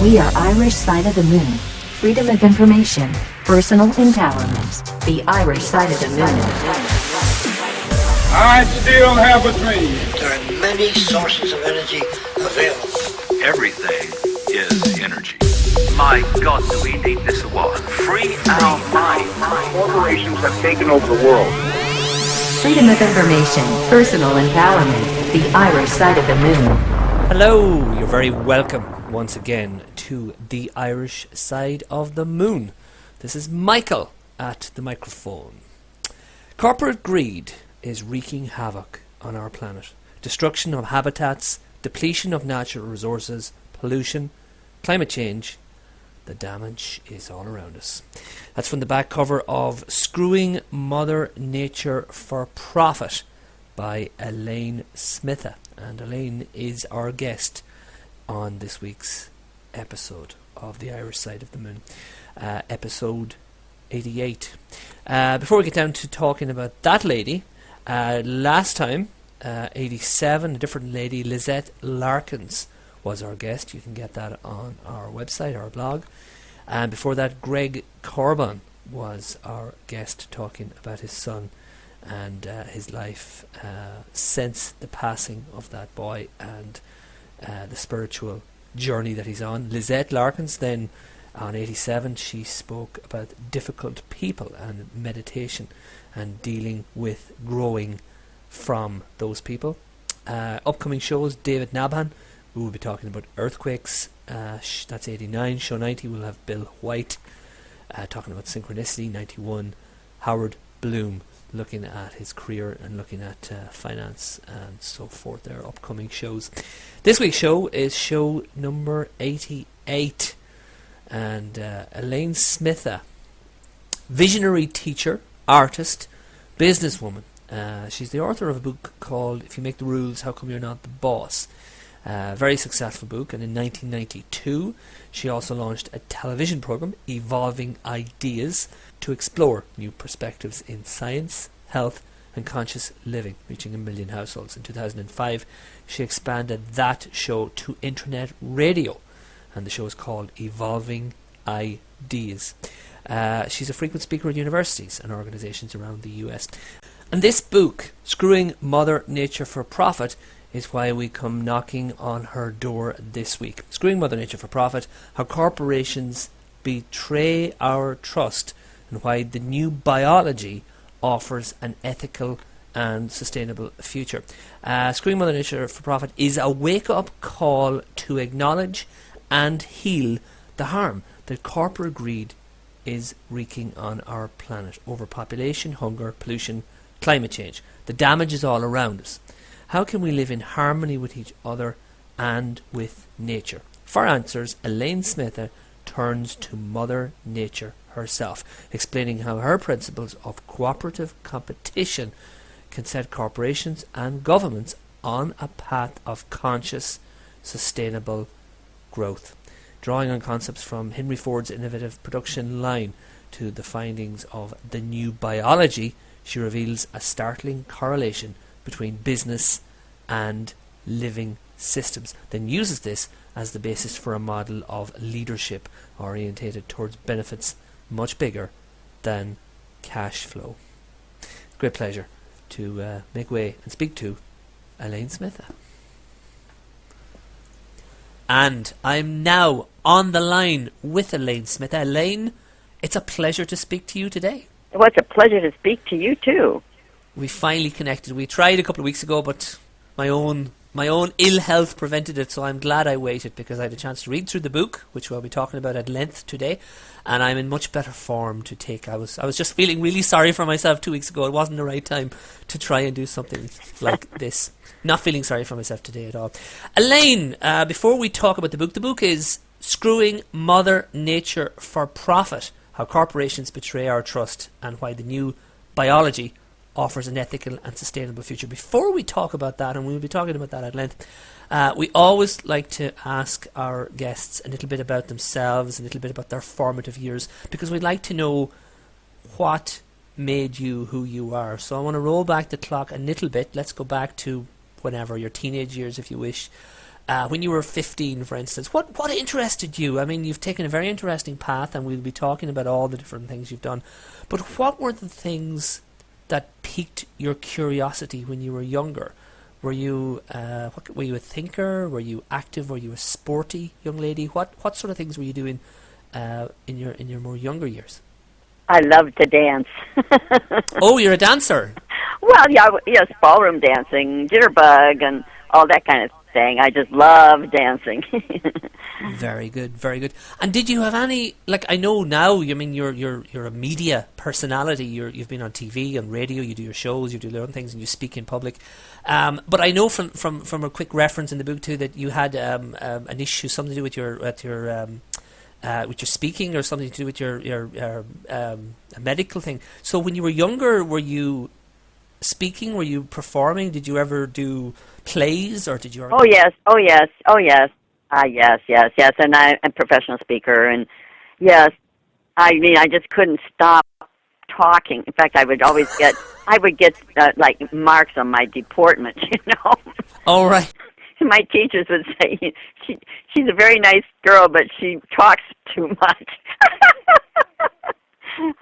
We are Irish Side of the Moon. Freedom of information, personal empowerment. The Irish Side of the Moon. I still have a dream. There are many sources of energy available. Everything is energy. My God, do we need this war? Free our mind. Corporations have taken over the world. Freedom of information, personal empowerment. The Irish Side of the Moon. Hello, you're very welcome once again to the Irish Side of the Moon. This is Michael at the microphone. Corporate greed is wreaking havoc on our planet. Destruction of habitats, depletion of natural resources, pollution, climate change. The damage is all around us. That's from the back cover of Screwing Mother Nature for Profit by Elaine Smitha. And Elaine is our guest on this week's episode of The Irish Side of the Moon, episode 88. Before we get down to talking about that lady, last time, 87, a different lady, Lisette Larkins, was our guest. You can get that on our website, our blog. And before that, Greg Corbin was our guest, talking about his son and his life since the passing of that boy and the spiritual journey that he's on. Lisette Larkins then, on 87, she spoke about difficult people and meditation and dealing with growing from those people. Upcoming shows, David Nabhan, we will be talking about earthquakes. That's 89. Show 90, we'll have Bill White talking about synchronicity. 91, Howard Bloom, looking at his career and looking at finance and so forth. There are upcoming shows. This week's show is show number 88. And Elaine Smitha, visionary teacher, artist, businesswoman. She's the author of a book called If You Make the Rules, How Come You're Not the Boss? Very successful book. And in 1992, she also launched a television program, Evolving Ideas, to explore new perspectives in science, health and conscious living, reaching 1 million households. In 2005, she expanded that show to internet radio, and the show is called Evolving Ideas. She's a frequent speaker at universities and organizations around the US. And this book, Screwing Mother Nature for Profit, is why we come knocking on her door this week. Screwing Mother Nature for Profit, how corporations betray our trust, and why the new biology offers an ethical and sustainable future. Screwing Mother Nature for Profit is a wake-up call to acknowledge and heal the harm that corporate greed is wreaking on our planet. Overpopulation, hunger, pollution, climate change. The damage is all around us. How can we live in harmony with each other and with nature? For answers, Elaine Smitha turns to Mother Nature herself, explaining how her principles of cooperative competition can set corporations and governments on a path of conscious, sustainable growth. Drawing on concepts from Henry Ford's innovative production line to the findings of the new biology, she reveals a startling correlation between business and living systems, then uses this as the basis for a model of leadership orientated towards benefits much bigger than cash flow. Great pleasure to make way and speak to Elaine Smitha. And I'm now on the line with Elaine Smitha. Elaine, it's a pleasure to speak to you today. Well, it's a pleasure to speak to you too. We finally connected. We tried a couple of weeks ago, but my own ill health prevented it, so I'm glad I waited, because I had a chance to read through the book, which we'll be talking about at length today, and I'm in much better form to take. I was just feeling really sorry for myself 2 weeks ago. It wasn't the right time to try and do something like this. Not feeling sorry for myself today at all. Elaine, before we talk about the book is Screwing Mother Nature for Profit, how corporations betray our trust and why the new biology offers an ethical and sustainable future. Before we talk about that, and we'll be talking about that at length, we always like to ask our guests a little bit about themselves, a little bit about their formative years, because we'd like to know what made you who you are. So I want to roll back the clock a little bit. Let's go back to whenever, your teenage years if you wish. when you were 15, for instance, what interested you? I mean, you've taken a very interesting path, and we'll be talking about all the different things you've done. But what were the things that piqued your curiosity when you were younger? Were you were you a thinker? Were you active? Were you a sporty young lady? What sort of things were you doing in your more younger years? I love to dance. Oh, you're a dancer. Well, yes, ballroom dancing, jitterbug, and all that kind of thing. I just love dancing. Very good, very good. And did you have any, like, I know now, I mean, you're a media personality. You've been on TV and radio. You do your shows, you do your own things, and you speak in public. But I know from a quick reference in the book too that you had an issue, something to do with your speaking, or something to do with your medical thing. So when you were younger, were you speaking? Were you performing? Did you ever do plays, or did you? Oh yes. Yes. And I'm a professional speaker, and yes, I mean, I just couldn't stop talking. In fact, I would get like marks on my deportment, All right. My teachers would say, she's a very nice girl, but she talks too much.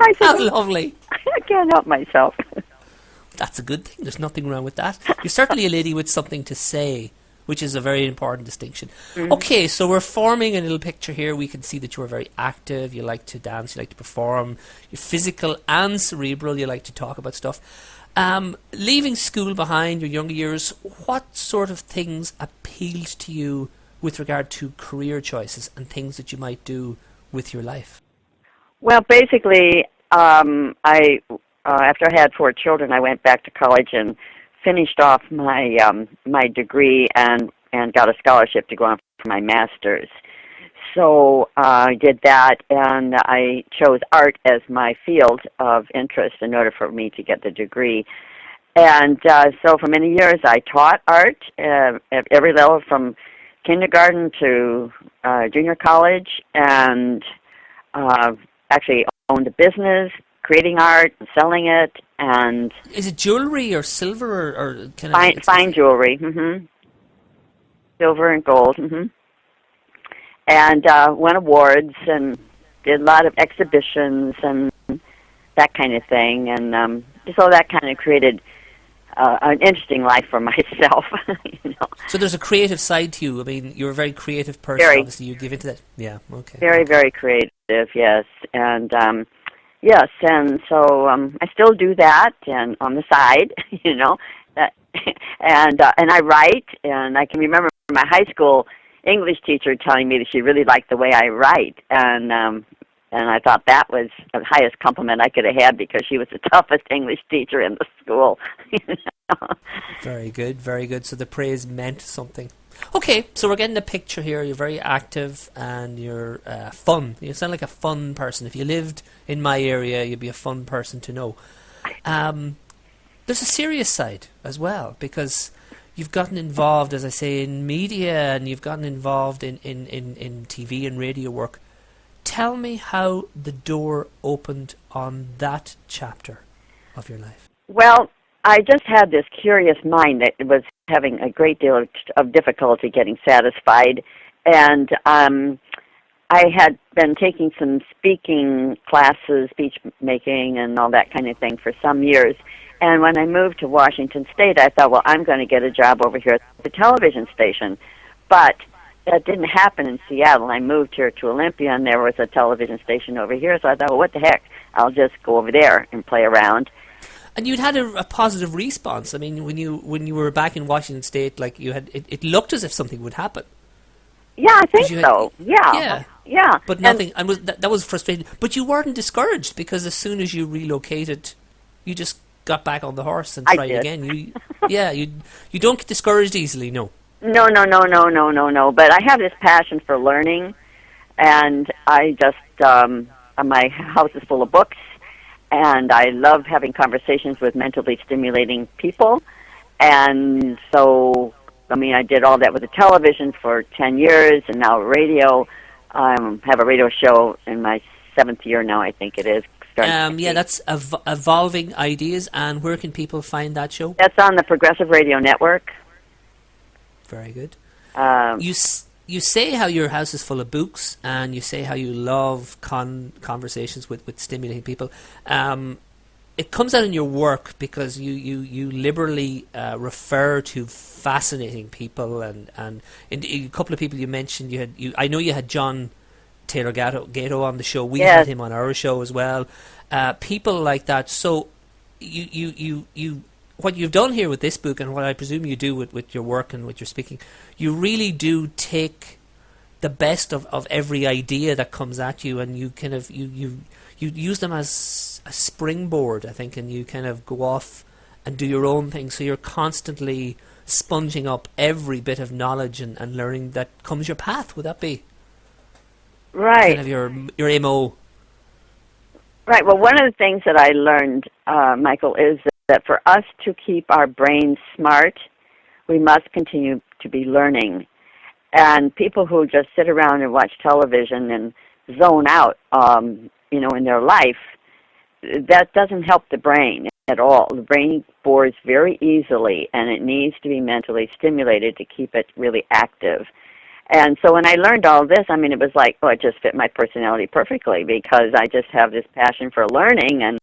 I said, How lovely. I can't help myself. That's a good thing. There's nothing wrong with that. You're certainly a lady with something to say, which is a very important distinction. Mm-hmm. Okay, so we're forming a little picture here. We can see that you're very active. You like to dance. You like to perform. You're physical and cerebral. You like to talk about stuff. Leaving school behind, your younger years, what sort of things appealed to you with regard to career choices and things that you might do with your life? Well, basically, after I had 4 children, I went back to college and finished off my my degree and got a scholarship to go on for my master's. So I did that, and I chose art as my field of interest in order for me to get the degree. And so for many years I taught art at every level, from kindergarten to junior college, and actually owned a business creating art and selling it. And is it jewelry or silver or kind of fine jewelry? Mm-hmm. Silver and gold. Mm-hmm. And won awards and did a lot of exhibitions and that kind of thing. And so that kind of created an interesting life for myself. So there's a creative side to you. I mean, you're a very creative person. Very. Obviously, you give into that. Yeah, okay. Very, very creative, yes. And yes, and so I still do that, and on the side, and I write. And I can remember my high school English teacher telling me that she really liked the way I write, and I thought that was the highest compliment I could have had, because she was the toughest English teacher in the school. Very good, very good. So the praise meant something. Okay, so we're getting a picture here. You're very active and you're fun. You sound like a fun person. If you lived in my area, you'd be a fun person to know. There's a serious side as well, because you've gotten involved, as I say, in media, and you've gotten involved in TV and radio work. Tell me how the door opened on that chapter of your life. Well, I just had this curious mind that was having a great deal of difficulty getting satisfied, and I had been taking some speaking classes, speech making and all that kind of thing for some years. And when I moved to Washington State, I thought, well, I'm going to get a job over here at the television station. But that didn't happen in Seattle. I moved here to Olympia, and there was a television station over here, so I thought, well, what the heck? I'll just go over there and play around. And you'd had a positive response. I mean, when you were back in Washington State, like you had, it looked as if something would happen. Yeah, I think so. Yeah. But nothing, and that was frustrating. But you weren't discouraged, because as soon as you relocated, you just got back on the horse and tried again. You don't get discouraged easily, no. No. But I have this passion for learning, and I just my house is full of books, and I love having conversations with mentally stimulating people. And so, I mean, I did all that with the television for 10 years, and now radio. I have a radio show in my 7th year now, I think it is. That's Evolving Ideas. And where can people find that show? That's on the Progressive Radio Network. Very good. You say how your house is full of books, and you say how you love conversations with stimulating people. It comes out in your work because you liberally refer to fascinating people, and a couple of people you mentioned. I know you had John Taylor Gatto on the show. We had him on our show as well. People like that. So you what you've done here with this book, and what I presume you do with your work and with your speaking, you really do take the best of every idea that comes at you, and you kind of you use them as a springboard, I think, and you kind of go off and do your own thing. So you're constantly sponging up every bit of knowledge and learning that comes your path. Would that be right? Kind of your MO. Right. Well, one of the things that I learned, Michael, is that for us to keep our brains smart, we must continue to be learning. And people who just sit around and watch television and zone out, in their life, that doesn't help the brain at all. The brain bores very easily, and it needs to be mentally stimulated to keep it really active. And so when I learned all this, it was like, it just fit my personality perfectly, because I just have this passion for learning, and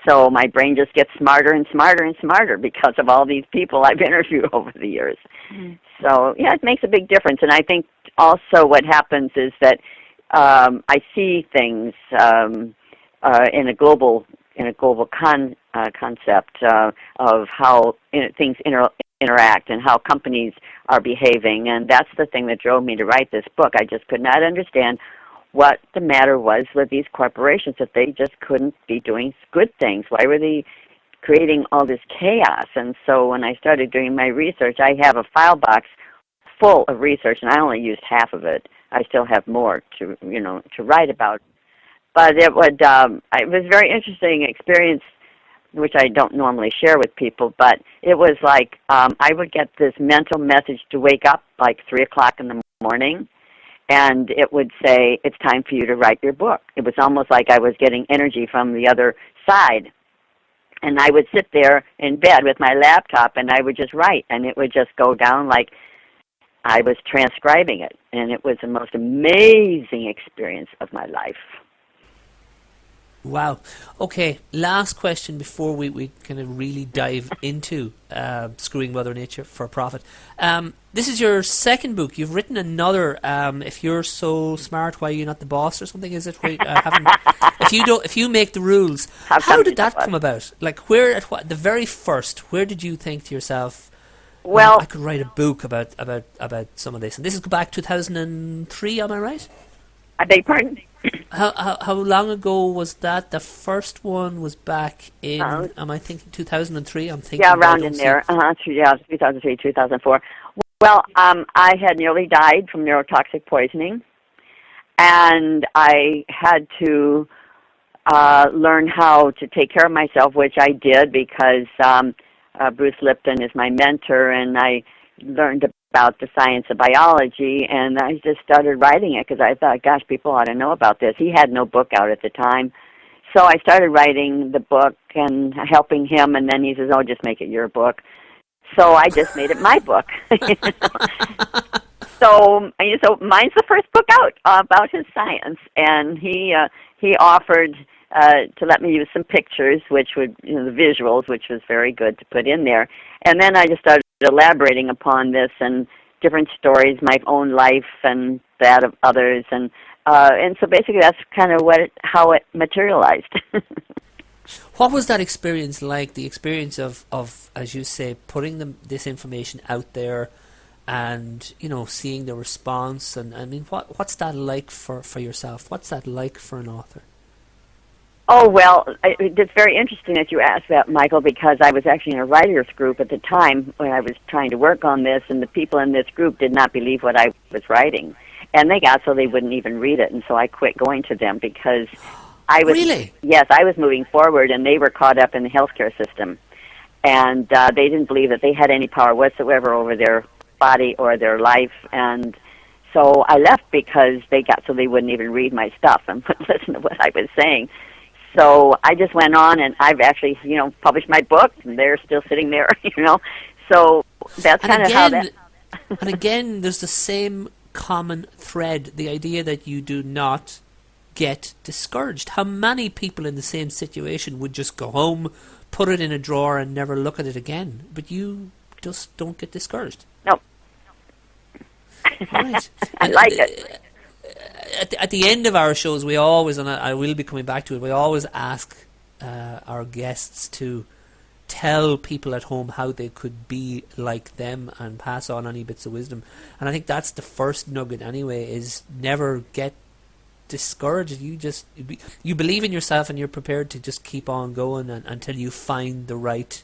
so my brain just gets smarter and smarter and smarter because of all these people I've interviewed over the years. Mm-hmm. So, it makes a big difference. And I think also what happens is that I see things in a global concept of how things interact and how companies are behaving, and that's the thing that drove me to write this book. I just could not understand what the matter was with these corporations, that they just couldn't be doing good things. Why were they creating all this chaos? And so when I started doing my research, I have a file box full of research, and I only used half of it. I still have more to write about. But it was a very interesting experience, which I don't normally share with people, but it was like I would get this mental message to wake up like 3 o'clock in the morning, and it would say, it's time for you to write your book. It was almost like I was getting energy from the other side. And I would sit there in bed with my laptop, and I would just write, and it would just go down like I was transcribing it. And it was the most amazing experience of my life. Wow. Okay, last question before we kind of really dive into Screwing Mother Nature for Profit. This is your second book. You've written another, If You're So Smart, Why Are You Not the Boss, or something, is it? If you make the rules. How did that come about? Like, the very first, where did you think to yourself, I could write a book about some of this? And this is back 2003, am I right? I beg your pardon? How long ago was that? The first one was back in, am I thinking 2003? I'm thinking. Yeah, around in there. 2003, 2004. Well, I had nearly died from neurotoxic poisoning, and I had to learn how to take care of myself, which I did because Bruce Lipton is my mentor, and I learned about the science of biology, and I just started writing it because I thought, gosh, people ought to know about this. He had no book out at the time. So I started writing the book and helping him, and then he says, just make it your book. So I just made it my book. So mine's the first book out about his science, and he offered to let me use some pictures, which would, the visuals, which was very good to put in there. And then I just started elaborating upon this and different stories, my own life and that of others, and so basically that's kind of how it materialized. What was that experience like? The experience of as you say, putting this information out there, and seeing the response, and I mean, what's that like for yourself? What's that like for an author? Oh, well, it's very interesting that you asked that, Michael, because I was actually in a writers group at the time when I was trying to work on this, and the people in this group did not believe what I was writing. And they got so they wouldn't even read it, and so I quit going to them because I was... Really? Yes, I was moving forward, and they were caught up in the healthcare system. And they didn't believe that they had any power whatsoever over their body or their life, and so I left because they got so they wouldn't even read my stuff and listen to what I was saying. So I just went on, and I've actually, published my book, and they're still sitting there, So that's kind of how that... And again, there's the same common thread, the idea that you do not get discouraged. How many people in the same situation would just go home, put it in a drawer and never look at it again? But you just don't get discouraged. Nope. Right. I like it. At the end of our shows, we always, and I will be coming back to it, we always ask our guests to tell people at home how they could be like them and pass on any bits of wisdom. And I think that's the first nugget anyway, is never get discouraged. You believe in yourself and you're prepared to just keep on going until you find the right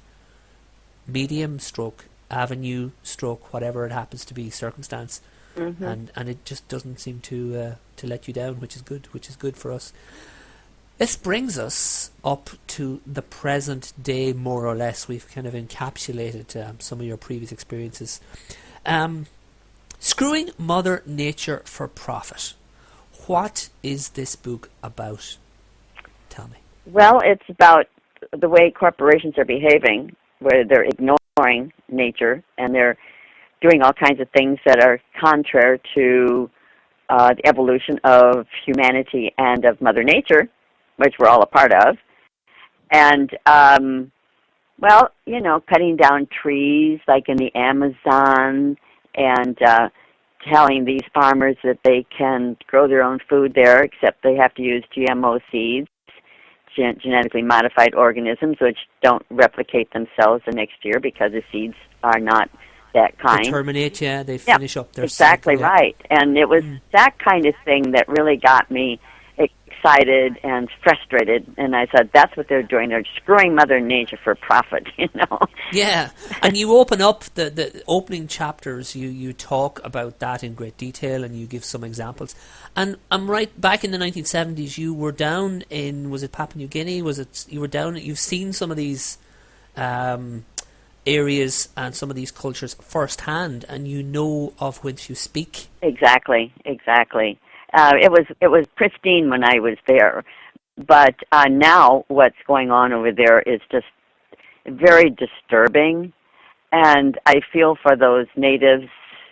medium stroke, avenue stroke, whatever it happens to be, circumstance. And it just doesn't seem to let you down, which is good for us. This brings us up to the present day, more or less. We've kind of encapsulated some of your previous experiences. Screwing Mother Nature for Profit. What is this book about? Tell me. Well, it's about the way corporations are behaving, where they're ignoring nature and they're doing all kinds of things that are contrary to the evolution of humanity and of Mother Nature, which we're all a part of. And, well, you know, cutting down trees like in the Amazon and telling these farmers that they can grow their own food there, except they have to use GMO seeds, genetically modified organisms, which don't replicate themselves the next year because the seeds are not that kind. They terminate, they finish up their exactly cycle, right. And it was that kind of thing that really got me excited and frustrated. And I said, that's what they're doing. They're screwing Mother Nature for profit, you know. Yeah, and you open up the opening chapters. You talk about that in great detail, and you give some examples. And I'm right, back in the 1970s, you were down in, was it Papua New Guinea? You were down? You've seen some of these areas and some of these cultures firsthand, and you know of whence you speak. Exactly. It was pristine when I was there, but now what's going on over there is just very disturbing, and I feel for those natives,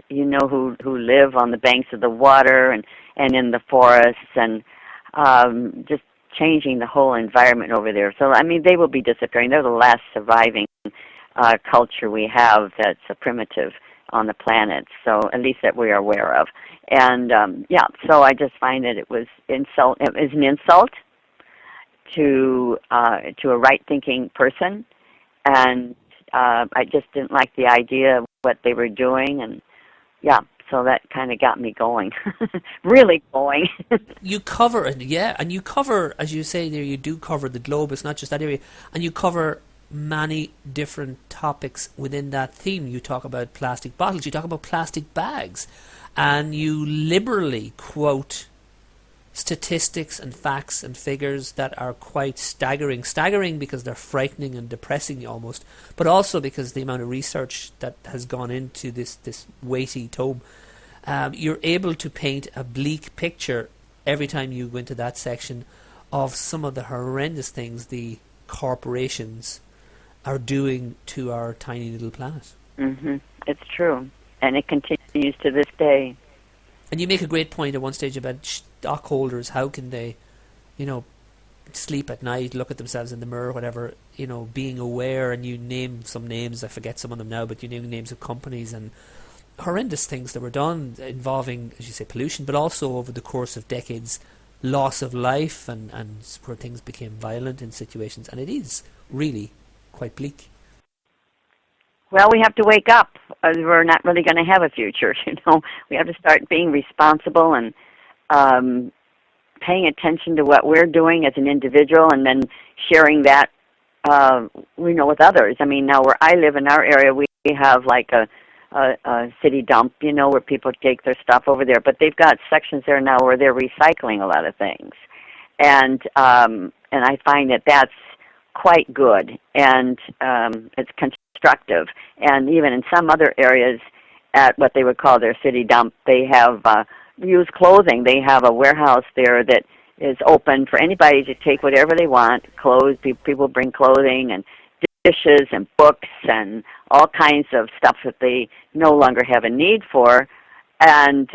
you know, who live on the banks of the water and in the forests, and just changing the whole environment over there. So, I mean, they will be disappearing. They're the last surviving culture we have that's a primitive on the planet, so at least that we are aware of. And so I just find that it was an insult to a right-thinking person, and I just didn't like the idea of what they were doing, and so that kind of got me going, really going. You cover, and you cover, as you say there, you do cover the globe. It's not just that area, and you cover many different topics within that theme. You talk about plastic bottles, you talk about plastic bags, and you liberally quote statistics and facts and figures that are quite staggering because they're frightening and depressing almost, but also because the amount of research that has gone into this weighty tome. You're able to paint a bleak picture every time you go into that section of some of the horrendous things the corporations are doing to our tiny little planet. It's true, and it continues to this day. And you make a great point at one stage about stockholders. How can they, sleep at night, look at themselves in the mirror, whatever, being aware, and you name some names, I forget some of them now, but you name names of companies and horrendous things that were done involving, as you say, pollution, but also over the course of decades, loss of life and where things became violent in situations. And it is really quite bleak. Well, we have to wake up. We're not really going to have a future, We have to start being responsible and paying attention to what we're doing as an individual, and then sharing that, with others. I mean, now where I live in our area, we have like a city dump, where people take their stuff over there. But they've got sections there now where they're recycling a lot of things, and I find that that's quite good, and it's constructive. And even in some other areas, at what they would call their city dump, they have used clothing. They have a warehouse there that is open for anybody to take whatever they want. Clothes, people bring clothing and dishes and books and all kinds of stuff that they no longer have a need for, and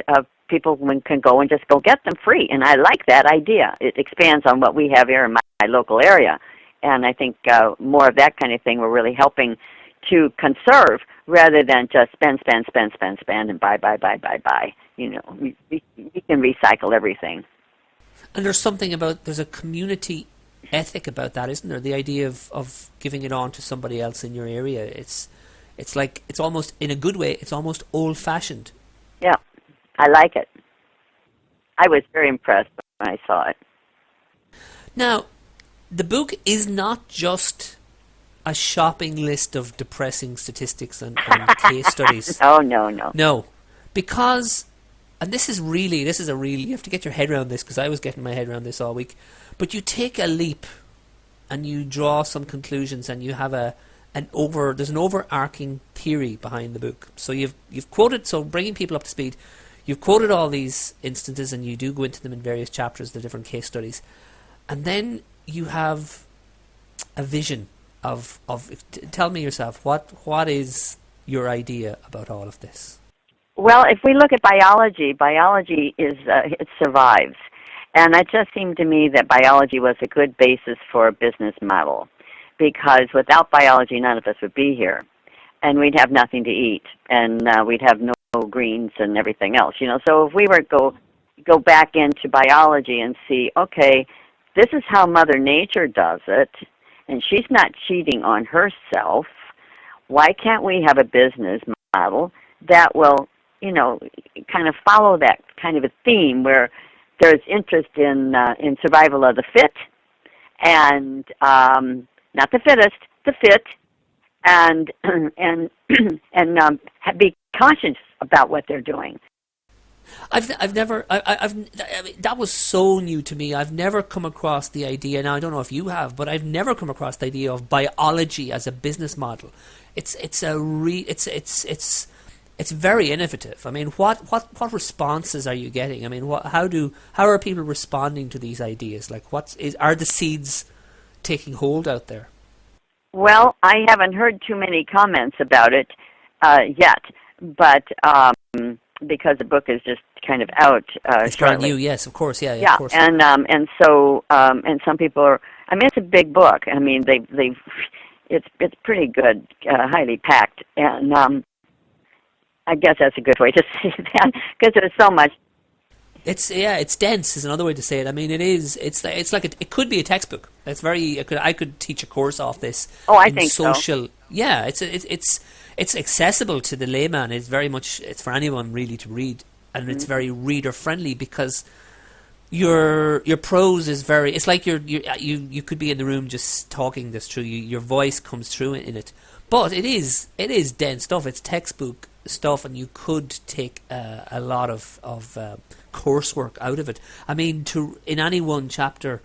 people can go and just go get them free. And I like that idea. It expands on what we have here in my local area. And I think more of that kind of thing, we're really helping to conserve rather than just spend, and buy. You know, we can recycle everything. And there's something about, there's a community ethic about that, isn't there? The idea of giving it on to somebody else in your area. It's like, it's almost, in a good way, it's almost old-fashioned. Yeah, I like it. I was very impressed when I saw it. Now, the book is not just a shopping list of depressing statistics and case studies. No. No, because, and this is a really, you have to get your head around this, because I was getting my head around this all week, but you take a leap and you draw some conclusions, and you have there's an overarching theory behind the book. So you've quoted, so bringing people up to speed, you've quoted all these instances, and you do go into them in various chapters, the different case studies, and then you have a vision of tell me yourself, what is your idea about all of this? Well, if we look at biology is it survives, and it just seemed to me that biology was a good basis for a business model, because without biology, none of us would be here, and we'd have nothing to eat, and we'd have no greens and everything else. You know, so if we were to go back into biology and see, okay, this is how Mother Nature does it, and she's not cheating on herself. Why can't we have a business model that will, you know, kind of follow that kind of a theme where there's interest in survival of the fit, and not the fittest, the fit, and be conscious about what they're doing. I mean, that was so new to me. I've never come across the idea. Now I don't know if you have, but I've never come across the idea of biology as a business model. It's very innovative. I mean, what responses are you getting? I mean, how are people responding to these ideas? Like, are the seeds taking hold out there? Well, I haven't heard too many comments about it yet, but because the book is just kind of out. It's brand new, yes, of course, yeah, of course. And so some people are. I mean, it's a big book. I mean, it's pretty good, highly packed, and I guess that's a good way to say that, because there's so much. It's dense is another way to say it. I mean, it is. It's like it could be a textbook. It's very. I could teach a course off this. Oh, I think social. So. Yeah, it's accessible to the layman. It's very much. It's for anyone really to read, and it's very reader friendly, because your prose is very. It's like you could be in the room just talking this through. Your voice comes through in it, but it is dense stuff. It's textbook stuff, and you could take a lot of coursework out of it. I mean, in any one chapter,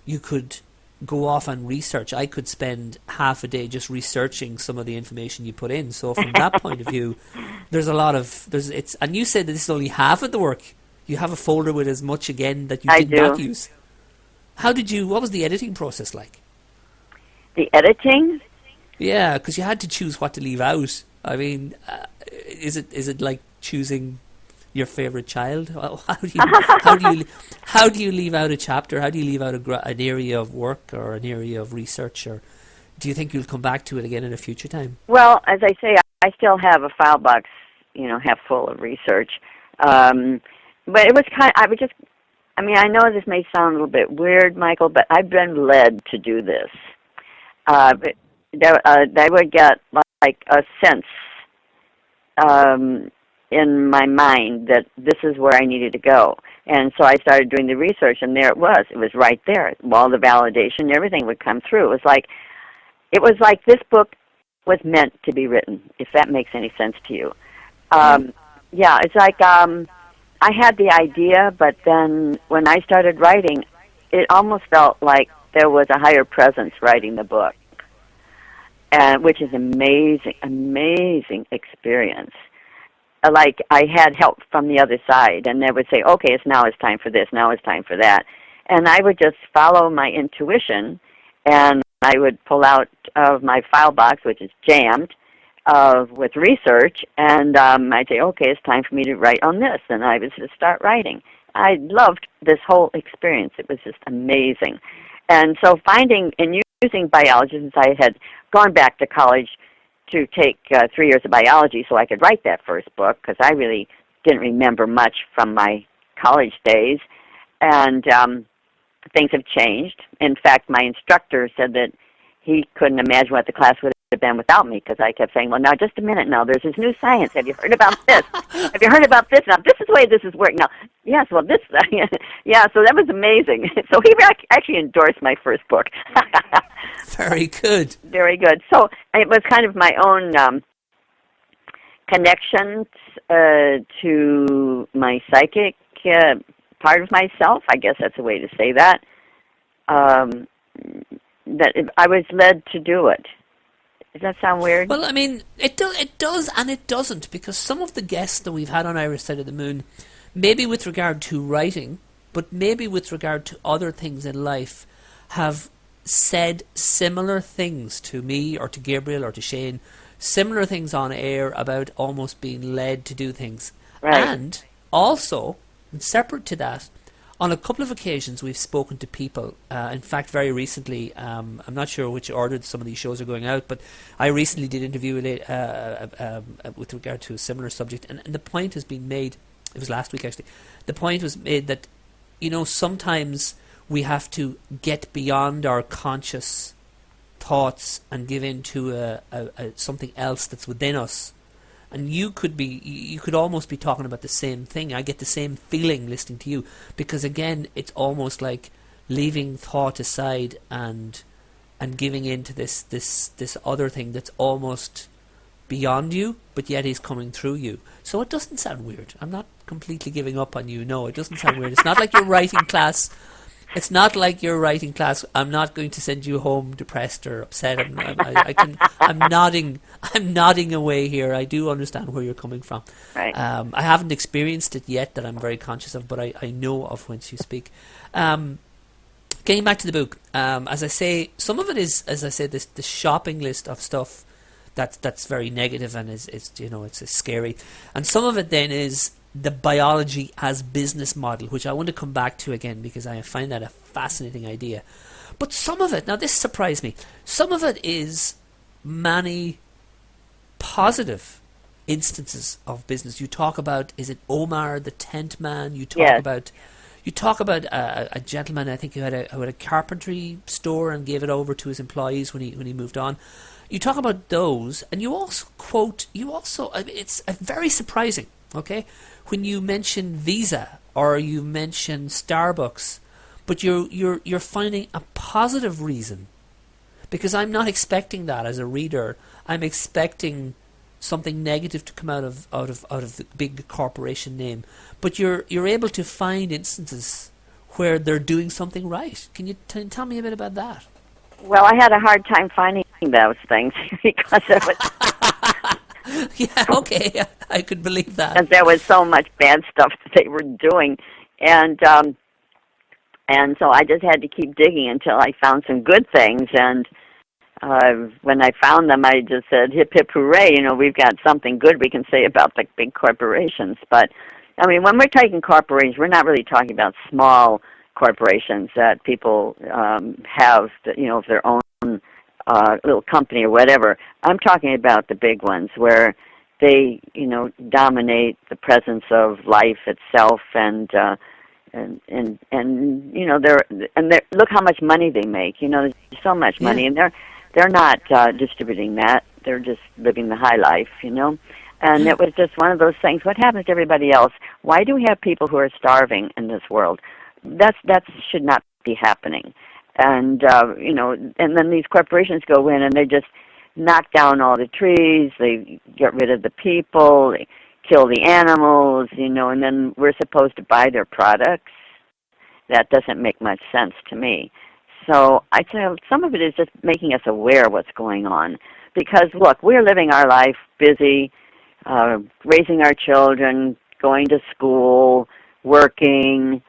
you could go off and research. I could spend half a day just researching some of the information you put in. So from that point of view, there's a lot of and you said that this is only half of the work. You have a folder with as much again that you did not use. What was the editing process like? The editing? Yeah, because you had to choose what to leave out. I mean, is it like choosing your favorite child? How do you leave out a chapter? How do you leave out an area of work or an area of research? Or do you think you'll come back to it again in a future time? Well, as I say, I still have a file box, half full of research. But it was I know this may sound a little bit weird, Michael, but I've been led to do this. But I would get like a sense in my mind that this is where I needed to go. And so I started doing the research, and there it was. It was right there. All the validation, everything would come through. It was like this book was meant to be written, if that makes any sense to you. Yeah, it's like I had the idea, but then when I started writing, it almost felt like there was a higher presence writing the book, which is amazing experience. Like I had help from the other side, and they would say, okay, now it's time for this, now it's time for that. And I would just follow my intuition, and I would pull out of my file box, which is jammed, with research, and I'd say, okay, it's time for me to write on this, and I was to start writing. I loved this whole experience. It was just amazing. And so finding and using biology, since I had gone back to college to take 3 years of biology so I could write that first book, because I really didn't remember much from my college days, and things have changed. In fact, my instructor said that he couldn't imagine what the class would have been without me, because I kept saying, well, now, just a minute now, there's this new science. Have you heard about this? Have you heard about this? Now, this is the way this is working. Now, yes, well, this, yeah, so that was amazing. So he actually endorsed my first book. Very good. Very good. So it was kind of my own connection to my psychic part of myself. I guess that's a way to say that. That I was led to do it. Does that sound weird? Well, I mean, it does and it doesn't, because some of the guests that we've had on Irish Side of the Moon, maybe with regard to writing, but maybe with regard to other things in life, have said similar things to me or to Gabriel or to Shane, similar things on air about almost being led to do things. Right. And also, separate to that, on a couple of occasions we've spoken to people, in fact very recently, I'm not sure which order some of these shows are going out, but I recently did interview with regard to a similar subject, and the point has been made, it was last week actually, the point was made that, you know, sometimes we have to get beyond our conscious thoughts and give in to something else that's within us. And you could almost be talking about the same thing. I get the same feeling listening to you, because again, it's almost like leaving thought aside and giving in to this other thing that's almost beyond you, but yet is coming through you. So it doesn't sound weird. I'm not completely giving up on you. No, it doesn't sound weird. It's not like you're writing class. It's not like your writing class. I'm not going to send you home depressed or upset. I'm nodding away here. I do understand where you're coming from. Right. I haven't experienced it yet that I'm very conscious of, but I know of whence you speak. Getting back to the book, as I say, some of it is, as I said, the shopping list of stuff that's very negative and it's scary, and some of it then is the biology as business model, which I want to come back to again because I find that a fascinating idea. But some of it, now this surprised me, some of it is many positive instances of business. You talk about, is it Omar the tent man? You talk about a gentleman, I think, who had a carpentry store and gave it over to his employees when he moved on. You talk about those, and you also it's very surprising, okay, when you mention Visa or you mention Starbucks, but you're finding a positive reason, because I'm not expecting that as a reader. I'm expecting something negative to come out of the big corporation name, but you're able to find instances where they're doing something right. Can you tell me a bit about that? Well, I had a hard time finding those things because it was yeah, okay, I could believe that. Because there was so much bad stuff that they were doing, and so I just had to keep digging until I found some good things. And when I found them, I just said, "Hip hip hooray! You know, we've got something good we can say about the big corporations." But I mean, when we're talking corporations, we're not really talking about small corporations that people have, their own little company or whatever. I'm talking about the big ones where they, dominate the presence of life itself, and they're look how much money they make. There's so much money, and they're not distributing that. They're just living the high life, And it was just one of those things. What happens to everybody else? Why do we have people who are starving in this world? That should not be happening. And and then these corporations go in and they just knock down all the trees. They get rid of the people. They kill the animals. And then we're supposed to buy their products. That doesn't make much sense to me. So I say some of it is just making us aware of what's going on. Because look, we're living our life busy, raising our children, going to school, working,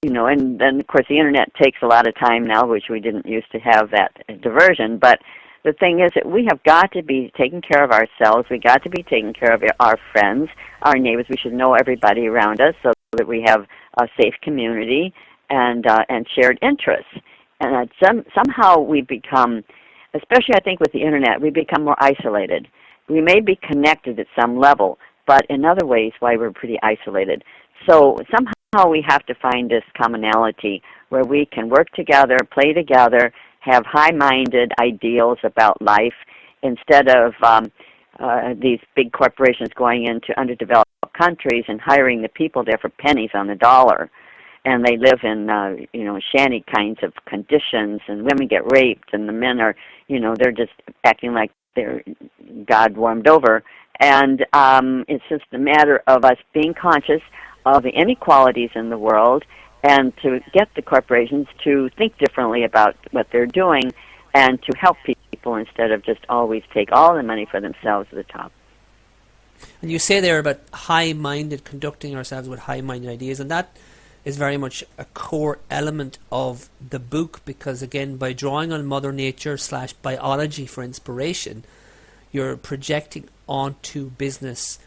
and then of course the internet takes a lot of time now, which we didn't used to have that diversion. But the thing is that we have got to be taking care of ourselves. We got to be taking care of our friends, our neighbors. We should know everybody around us so that we have a safe community and shared interests. And somehow we become, especially I think with the internet, we become more isolated. We may be connected at some level, but in other ways, why we're pretty isolated. So somehow we have to find this commonality where we can work together, play together, have high-minded ideals about life instead of these big corporations going into underdeveloped countries and hiring the people there for pennies on the dollar. And they live in, shanty kinds of conditions, and women get raped, and the men are, they're just acting like they're God warmed over. And it's just a matter of us being conscious of the inequalities in the world and to get the corporations to think differently about what they're doing and to help people instead of just always take all the money for themselves at the top. And you say there about high-minded, conducting ourselves with high-minded ideas, and that is very much a core element of the book, because again, by drawing on Mother Nature / biology for inspiration, you're projecting onto business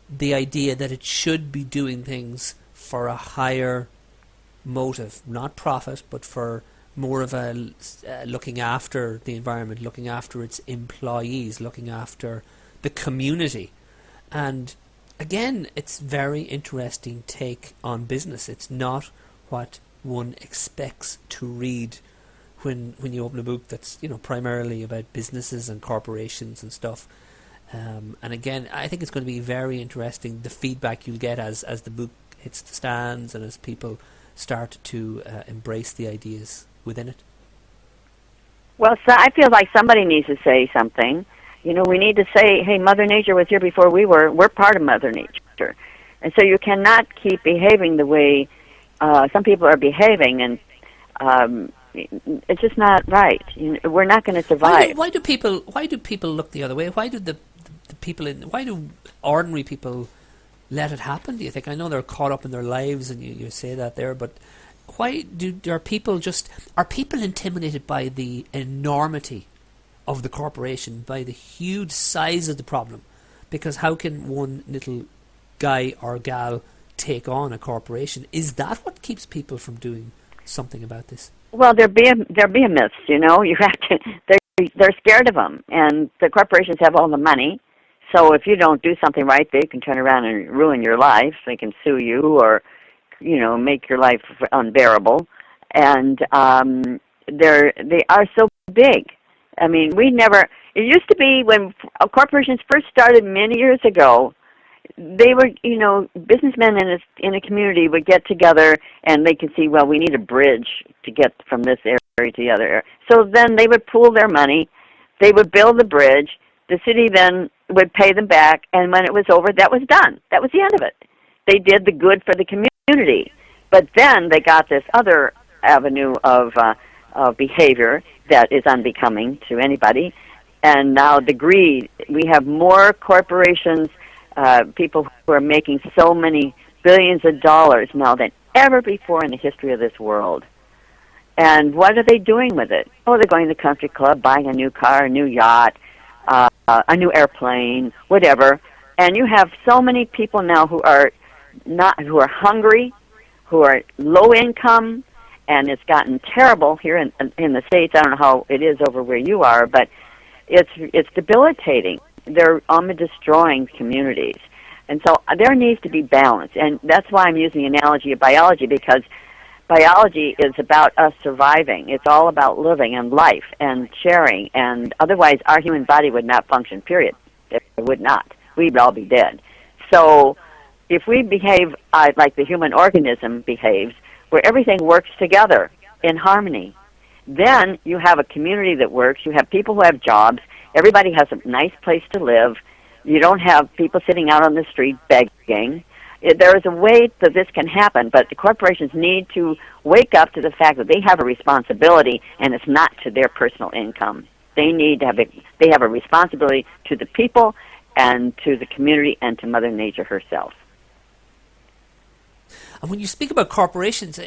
the idea that it should be doing things for a higher motive, not profit, but for more of a looking after the environment, looking after its employees, looking after the community. And again, it's very interesting take on business. It's not what one expects to read when you open a book that's primarily about businesses and corporations and stuff. And again, I think it's going to be very interesting, the feedback you'll get as the book hits the stands and as people start to embrace the ideas within it. Well, so I feel like somebody needs to say something. We need to say, hey, Mother Nature was here before we were. We're part of Mother Nature. And so you cannot keep behaving the way some people are behaving, and it's just not right. We're not going to survive. Why do people look the other way? Why do why do ordinary people let it happen, do you think? I know they're caught up in their lives, and you say that there, but why are people intimidated by the enormity of the corporation, by the huge size of the problem? Because how can one little guy or gal take on a corporation? Is that what keeps people from doing something about this? Well, there be a myths, you have to. They're scared of them, and the corporations have all the money. So if you don't do something right, they can turn around and ruin your life. They can sue you or, make your life unbearable. And they are so big. I mean, it used to be when corporations first started many years ago, they were, businessmen in a community would get together and they could see, well, we need a bridge to get from this area to the other area. So then they would pool their money, they would build the bridge, the city then would pay them back, and when it was over, that was done. That was the end of it. They did the good for the community. But then they got this other avenue of behavior that is unbecoming to anybody, and now the greed. We have more corporations, people who are making so many billions of dollars now than ever before in the history of this world. And what are they doing with it? Oh, they're going to the country club, buying a new car, a new yacht, a new airplane, whatever. And you have so many people now who are hungry, who are low income, and it's gotten terrible here in the States. I don't know how it is over where you are, but it's debilitating. They're destroying communities. And so there needs to be balance. And that's why I'm using the analogy of biology, because biology is about us surviving. It's all about living and life and sharing. And otherwise, our human body would not function, period. It would not. We'd all be dead. So if we behave like the human organism behaves, where everything works together in harmony, then you have a community that works. You have people who have jobs. Everybody has a nice place to live. You don't have people sitting out on the street begging. There is a way that this can happen, but the corporations need to wake up to the fact that they have a responsibility, and it's not to their personal income. They have a responsibility to the people and to the community and to Mother Nature herself. And when you speak about corporations,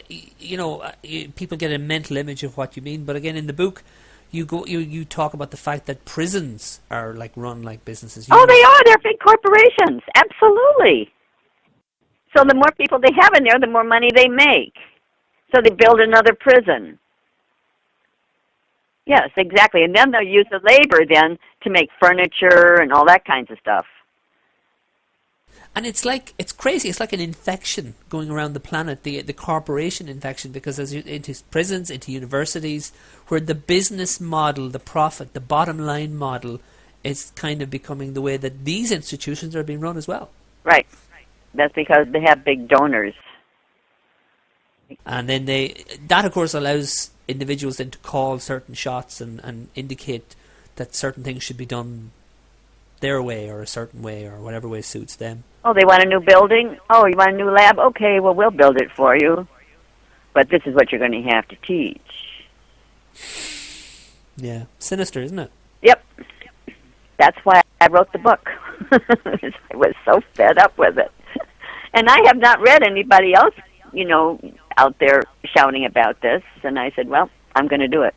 people get a mental image of what you mean. But again, in the book, you talk about the fact that prisons are like run like businesses. Oh, they are. They're big corporations. Absolutely. So the more people they have in there, the more money they make. So they build another prison. Yes, exactly. And then they'll use the labor then to make furniture and all that kinds of stuff. And it's crazy. It's like an infection going around the planet, the corporation infection, because as into prisons, into universities, where the business model, the profit, the bottom line model is kind of becoming the way that these institutions are being run as well. Right. That's because they have big donors. And then that of course allows individuals then to call certain shots and indicate that certain things should be done their way or a certain way or whatever way suits them. Oh, they want a new building? Oh, you want a new lab? Okay, well, we'll build it for you. But this is what you're going to have to teach. Yeah, sinister, isn't it? Yep. That's why I wrote the book. I was so fed up with it. And I have not read anybody else, out there shouting about this. And I said, well, I'm going to do it.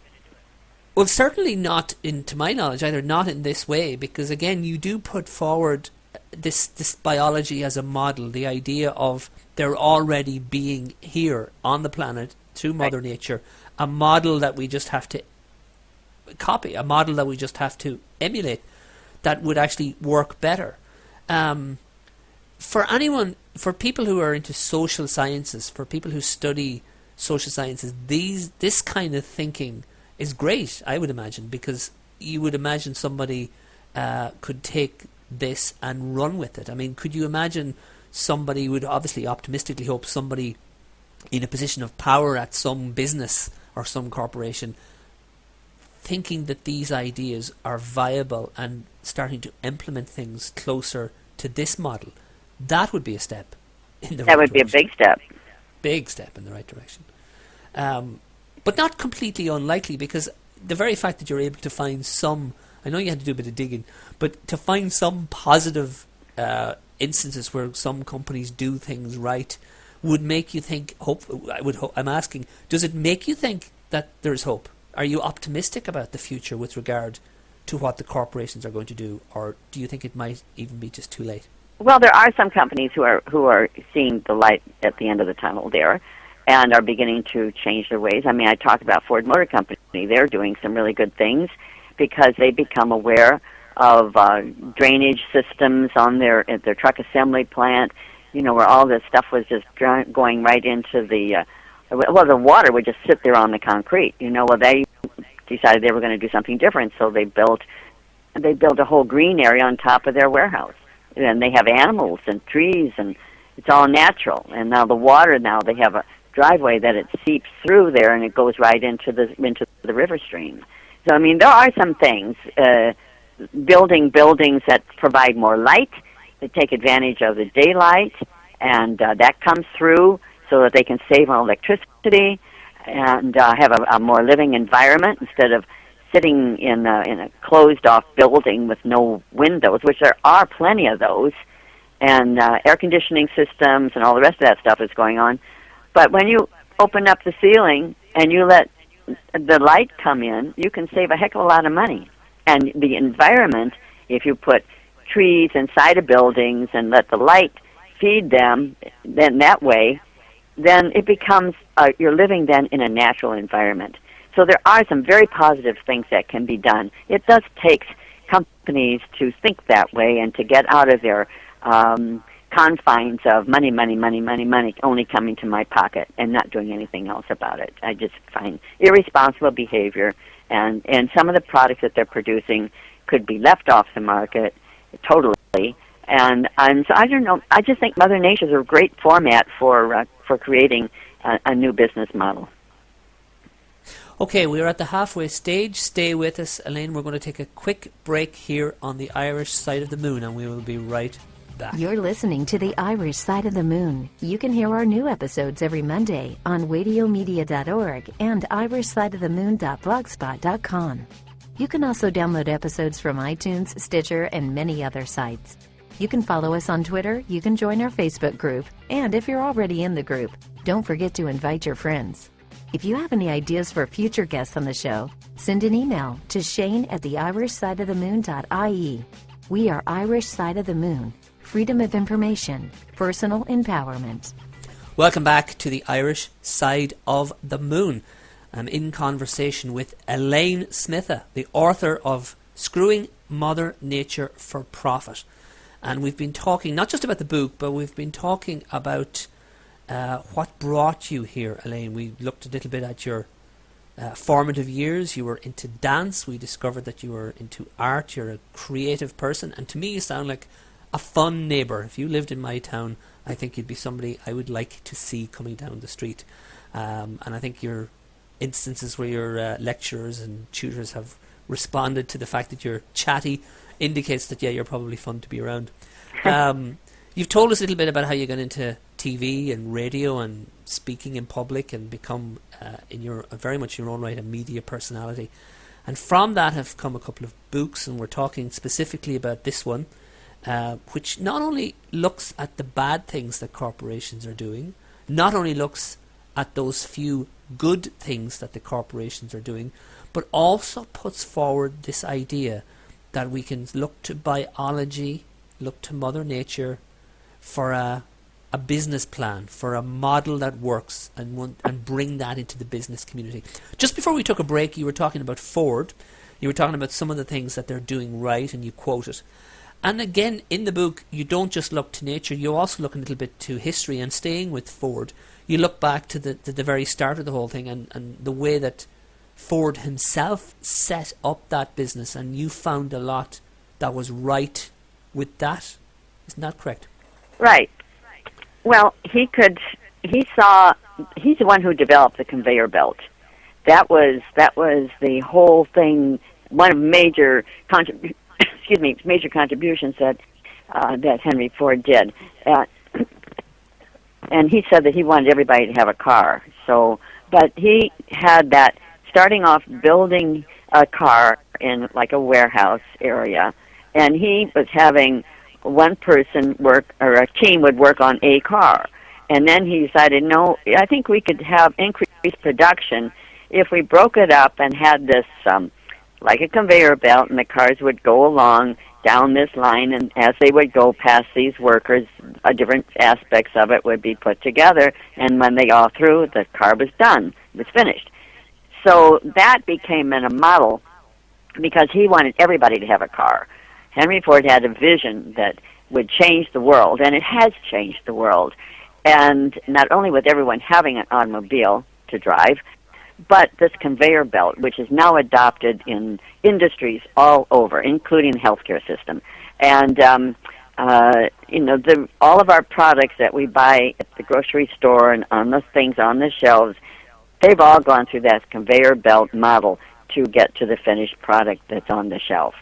Well, certainly not, to my knowledge, either not in this way, because again, you do put forward this biology as a model, the idea of there already being here on the planet through Mother Nature, a model that we just have to copy, a model that we just have to emulate, that would actually work better. For people who are into social sciences, for people who study social sciences, this kind of thinking is great, I would imagine, because you would imagine somebody could take this and run with it. I mean, could you imagine somebody would obviously optimistically hope somebody in a position of power at some business or some corporation thinking that these ideas are viable and starting to implement things closer to this model? That would be a step in the right direction. That would be a big step. Big step in the right direction. But not completely unlikely, because the very fact that you're able to find some, I know you had to do a bit of digging, but to find some positive instances where some companies do things right would make you think, I'm asking, does it make you think that there's hope? Are you optimistic about the future with regard to what the corporations are going to do, or do you think it might even be just too late? Well, there are some companies who are seeing the light at the end of the tunnel there, and are beginning to change their ways. I mean, I talk about Ford Motor Company. They're doing some really good things because they become aware of drainage systems at their truck assembly plant, where all this stuff was just going right into the water would just sit there on the concrete. They decided they were going to do something different, so they built a whole green area on top of their warehouse. And they have animals and trees, and it's all natural. And now the water, they have a driveway that it seeps through there, and it goes right into the river stream. So, I mean, there are some things. Building buildings that provide more light, that take advantage of the daylight, and that comes through so that they can save on electricity and have a more living environment instead of sitting in a closed-off building with no windows, which there are plenty of those, and air conditioning systems and all the rest of that stuff is going on. But when you open up the ceiling and you let the light come in, you can save a heck of a lot of money. And the environment, if you put trees inside of buildings and let the light feed them, then that way, then it becomes, you're living then in a natural environment. So there are some very positive things that can be done. It does take companies to think that way and to get out of their confines of money, only coming to my pocket and not doing anything else about it. I just find irresponsible behavior, and some of the products that they're producing could be left off the market totally. And so I don't know. I just think Mother Nature is a great format for creating a new business model. Okay, we're at the halfway stage. Stay with us, Elaine. We're going to take a quick break here on the Irish Side of the Moon, and we will be right back. You're listening to the Irish Side of the Moon. You can hear our new episodes every Monday on radiomedia.org and irishsideofthemoon.blogspot.com. You can also download episodes from iTunes, Stitcher, and many other sites. You can follow us on Twitter, you can join our Facebook group, and if you're already in the group, don't forget to invite your friends. If you have any ideas for future guests on the show, send an email to shane@theirishsideofthemoon.ie. We are Irish Side of the Moon. Freedom of information, personal empowerment. Welcome back to the Irish Side of the Moon. I'm in conversation with Elaine Smitha, the author of Screwing Mother Nature for Profit. And we've been talking not just about the book, but we've been talking about what brought you here, Elaine. We looked a little bit at your formative years. You were into dance. We discovered that you were into art. You're a creative person. And to me, you sound like a fun neighbour. If you lived in my town, I think you'd be somebody I would like to see coming down the street. And I think your instances where your lecturers and tutors have responded to the fact that you're chatty indicates that, yeah, you're probably fun to be around. You've told us a little bit about how you got into TV and radio and speaking in public and become, very much in your own right, a media personality. And from that have come a couple of books, and we're talking specifically about this one, which not only looks at the bad things that corporations are doing, not only looks at those few good things that the corporations are doing, but also puts forward this idea that we can look to biology, look to Mother Nature for a business plan, for a model that works, and bring that into the business community. Just before we took a break, you were talking about Ford. You were talking about some of the things that they're doing right, and you quote it. And again, in the book, you don't just look to nature, you also look a little bit to history. And staying with Ford, you look back to the very start of the whole thing and the way that Ford himself set up that business, and you found a lot that was right with that. Isn't that correct? Right. Well, he's the one who developed the conveyor belt. That was the whole thing. One of major contributions that Henry Ford did. And he said that he wanted everybody to have a car. But he had that, starting off building a car in like a warehouse area, and he was having one person work, or a team would work on a car. And then he decided, no, I think we could have increased production if we broke it up and had this like a conveyor belt, and the cars would go along down this line, and as they would go past these workers, different aspects of it would be put together, and when they got through, the car was done. It was finished. So that became a model because he wanted everybody to have a car. Henry Ford had a vision that would change the world, and it has changed the world. And not only with everyone having an automobile to drive, but this conveyor belt, which is now adopted in industries all over, including the healthcare system. And all of our products that we buy at the grocery store and on the things on the shelves, they've all gone through that conveyor belt model to get to the finished product that's on the shelf.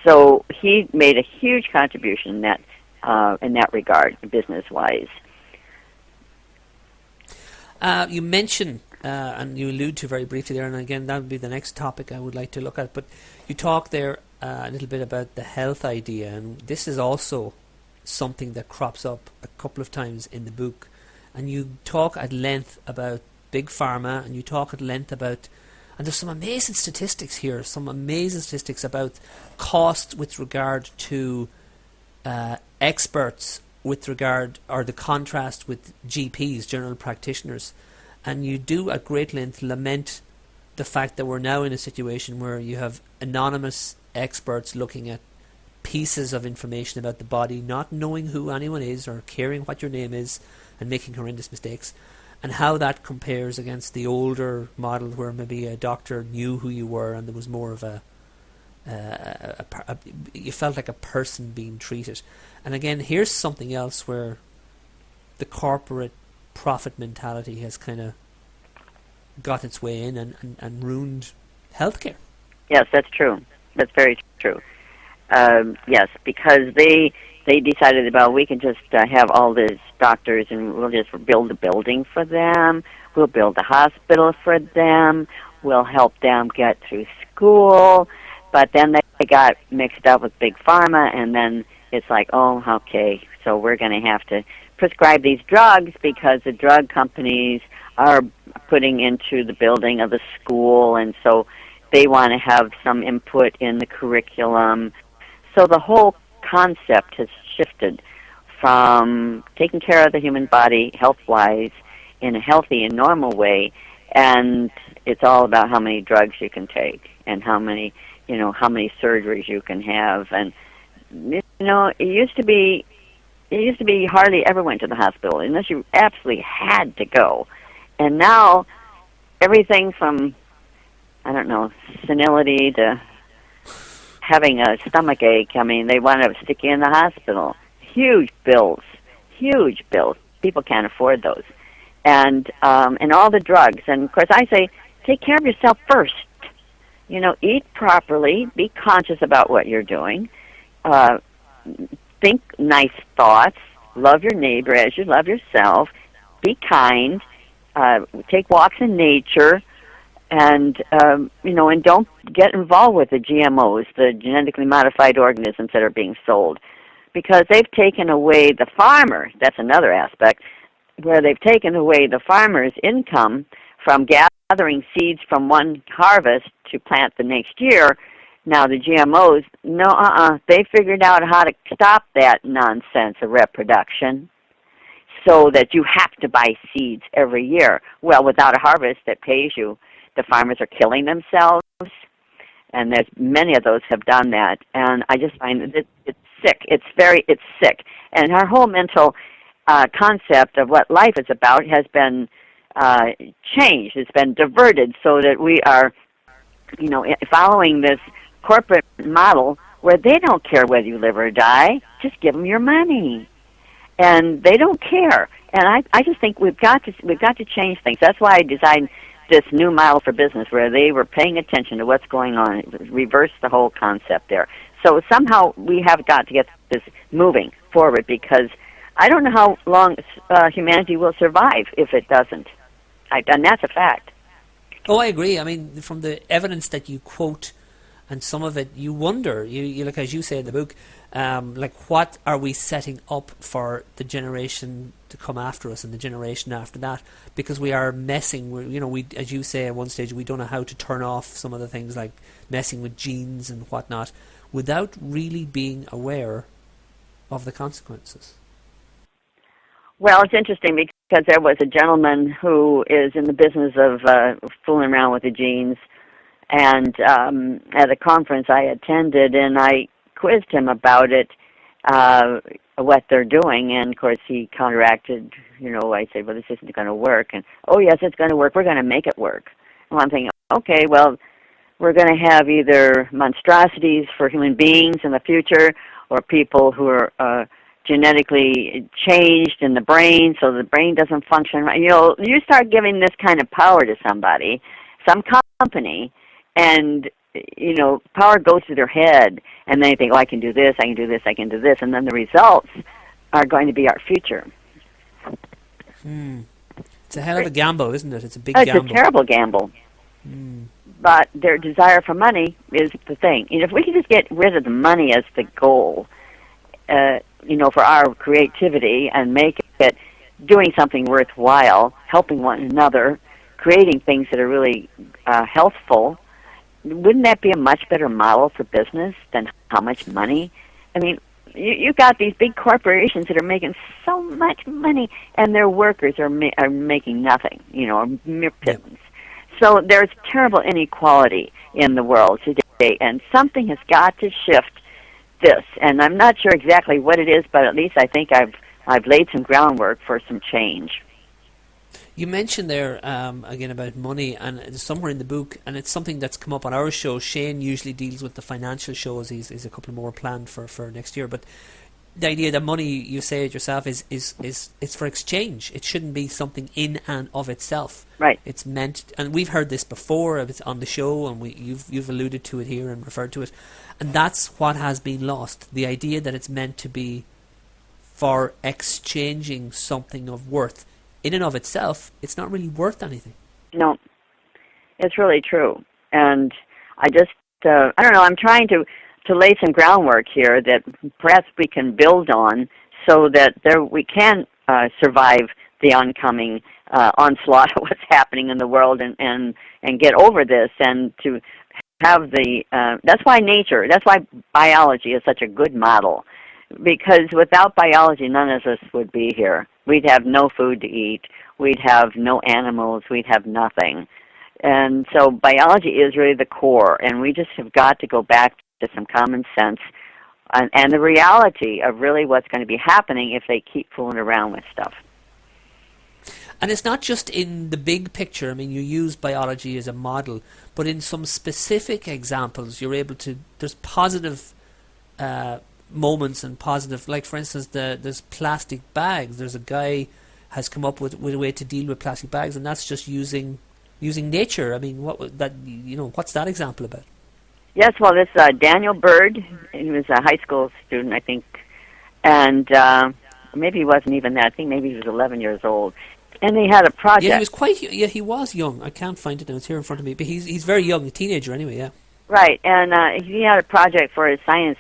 So he made a huge contribution in that regard, business-wise. You mentioned, and you allude to very briefly there, and again, that would be the next topic I would like to look at, but you talk there a little bit about the health idea, and this is also something that crops up a couple of times in the book. And you talk at length about Big Pharma, and you talk at length about, and there's some amazing statistics here, about cost with regard to experts, with regard, or the contrast with GPs, general practitioners. And you do at great length lament the fact that we're now in a situation where you have anonymous experts looking at pieces of information about the body, not knowing who anyone is or caring what your name is, and making horrendous mistakes, and how that compares against the older model where maybe a doctor knew who you were and there was more of you felt like a person being treated. And again, here's something else where the corporate profit mentality has kind of got its way in and ruined healthcare. Yes, that's true. That's very true. Yes, because they decided, well, we can just have all these doctors and we'll just build a building for them. We'll build a hospital for them. We'll help them get through school. But then they got mixed up with Big Pharma, and then it's like, oh, okay, so we're going to have to prescribe these drugs because the drug companies are putting into the building of the school, and so they want to have some input in the curriculum. So the whole concept has shifted from taking care of the human body health-wise in a healthy and normal way, and it's all about how many drugs you can take and how many surgeries you can have. And it used to be you hardly ever went to the hospital unless you absolutely had to go. And now everything from, I don't know, senility to having a stomach ache, I mean, they want to stick you in the hospital. Huge bills. People can't afford those. And all the drugs. And, of course, I say, take care of yourself first. Eat properly, be conscious about what you're doing, think nice thoughts, love your neighbor as you love yourself, be kind, take walks in nature, and and don't get involved with the GMOs, the genetically modified organisms that are being sold, because they've taken away the farmer. That's another aspect where they've taken away the farmer's income from gathering seeds from one harvest to plant the next year. Now the GMOs, they figured out how to stop that nonsense of reproduction so that you have to buy seeds every year. Well, without a harvest that pays you, the farmers are killing themselves, and there's many of those have done that. And I just find that it's sick. It's sick. And our whole mental concept of what life is about has been changed. It's been diverted so that we are, following this corporate model where they don't care whether you live or die. Just give them your money, and they don't care. And I just think we've got to change things. That's why I designed this new model for business where they were paying attention to what's going on. It reversed the whole concept there. So somehow we have got to get this moving forward, because I don't know how long humanity will survive if it doesn't. And that's a fact. Oh, I agree. I mean, from the evidence that you quote, and some of it, you wonder, you like, as you say in the book, what are we setting up for the generation to come after us and the generation after that? Because we are messing, we, as you say at one stage, we don't know how to turn off some of the things like messing with genes and whatnot without really being aware of the consequences. Well, it's interesting because there was a gentleman who is in the business of fooling around with the genes, and at a conference I attended, and I quizzed him about it, what they're doing, and of course he counteracted. I said, well, this isn't going to work, and oh yes, it's going to work. We're going to make it work. And I'm thinking, okay, well, we're going to have either monstrosities for human beings in the future, or people who are genetically changed in the brain, so the brain doesn't function right. You start giving this kind of power to somebody, some company, and power goes to their head, and they think, oh, I can do this, I can do this, I can do this, and then the results are going to be our future. It's a hell of a gamble, isn't it? It's a big gamble. It's a terrible gamble. But their desire for money is the thing. If we could just get rid of the money as the goal, for our creativity, and make it doing something worthwhile, helping one another, creating things that are really healthful, wouldn't that be a much better model for business than how much money? I mean, you've got these big corporations that are making so much money, and their workers are making nothing, mere pittance. So there's terrible inequality in the world today, and something has got to shift this. And I'm not sure exactly what it is, but at least I think I've laid some groundwork for some change. You mentioned there, again, about money, and it's somewhere in the book, and it's something that's come up on our show. Shane usually deals with the financial shows. He's a couple more planned for next year. But the idea that money, you say it yourself, is it's for exchange. It shouldn't be something in and of itself. Right. It's meant, and we've heard this before. It's on the show, and you've alluded to it here and referred to it, and that's what has been lost. The idea that it's meant to be for exchanging something of worth. In and of itself, it's not really worth anything. No, it's really true. And I just, I don't know, I'm trying to to lay some groundwork here that perhaps we can build on, so that we can survive the oncoming onslaught of what's happening in the world, and get over this, and to have that's why biology is such a good model, because without biology none of us would be here. We'd have no food to eat, we'd have no animals, we'd have nothing. And so biology is really the core, and we just have got to go back to some common sense and the reality of really what's going to be happening if they keep fooling around with stuff. And it's not just in the big picture. I mean, you use biology as a model, but in some specific examples, you're able to. There's positive moments and positive, like for instance, there's plastic bags. There's a guy has come up with a way to deal with plastic bags, and that's just using nature. I mean, what's that example about? Yes, well, this Daniel Bird. He was a high school student, I think, and maybe he wasn't even that. I think maybe he was 11 years old. And they had a project. Yeah, he was quite. Yeah, he was young. I can't find it now. It's here in front of me. But he's very young, a teenager anyway. Yeah. Right, and he had a project for his science,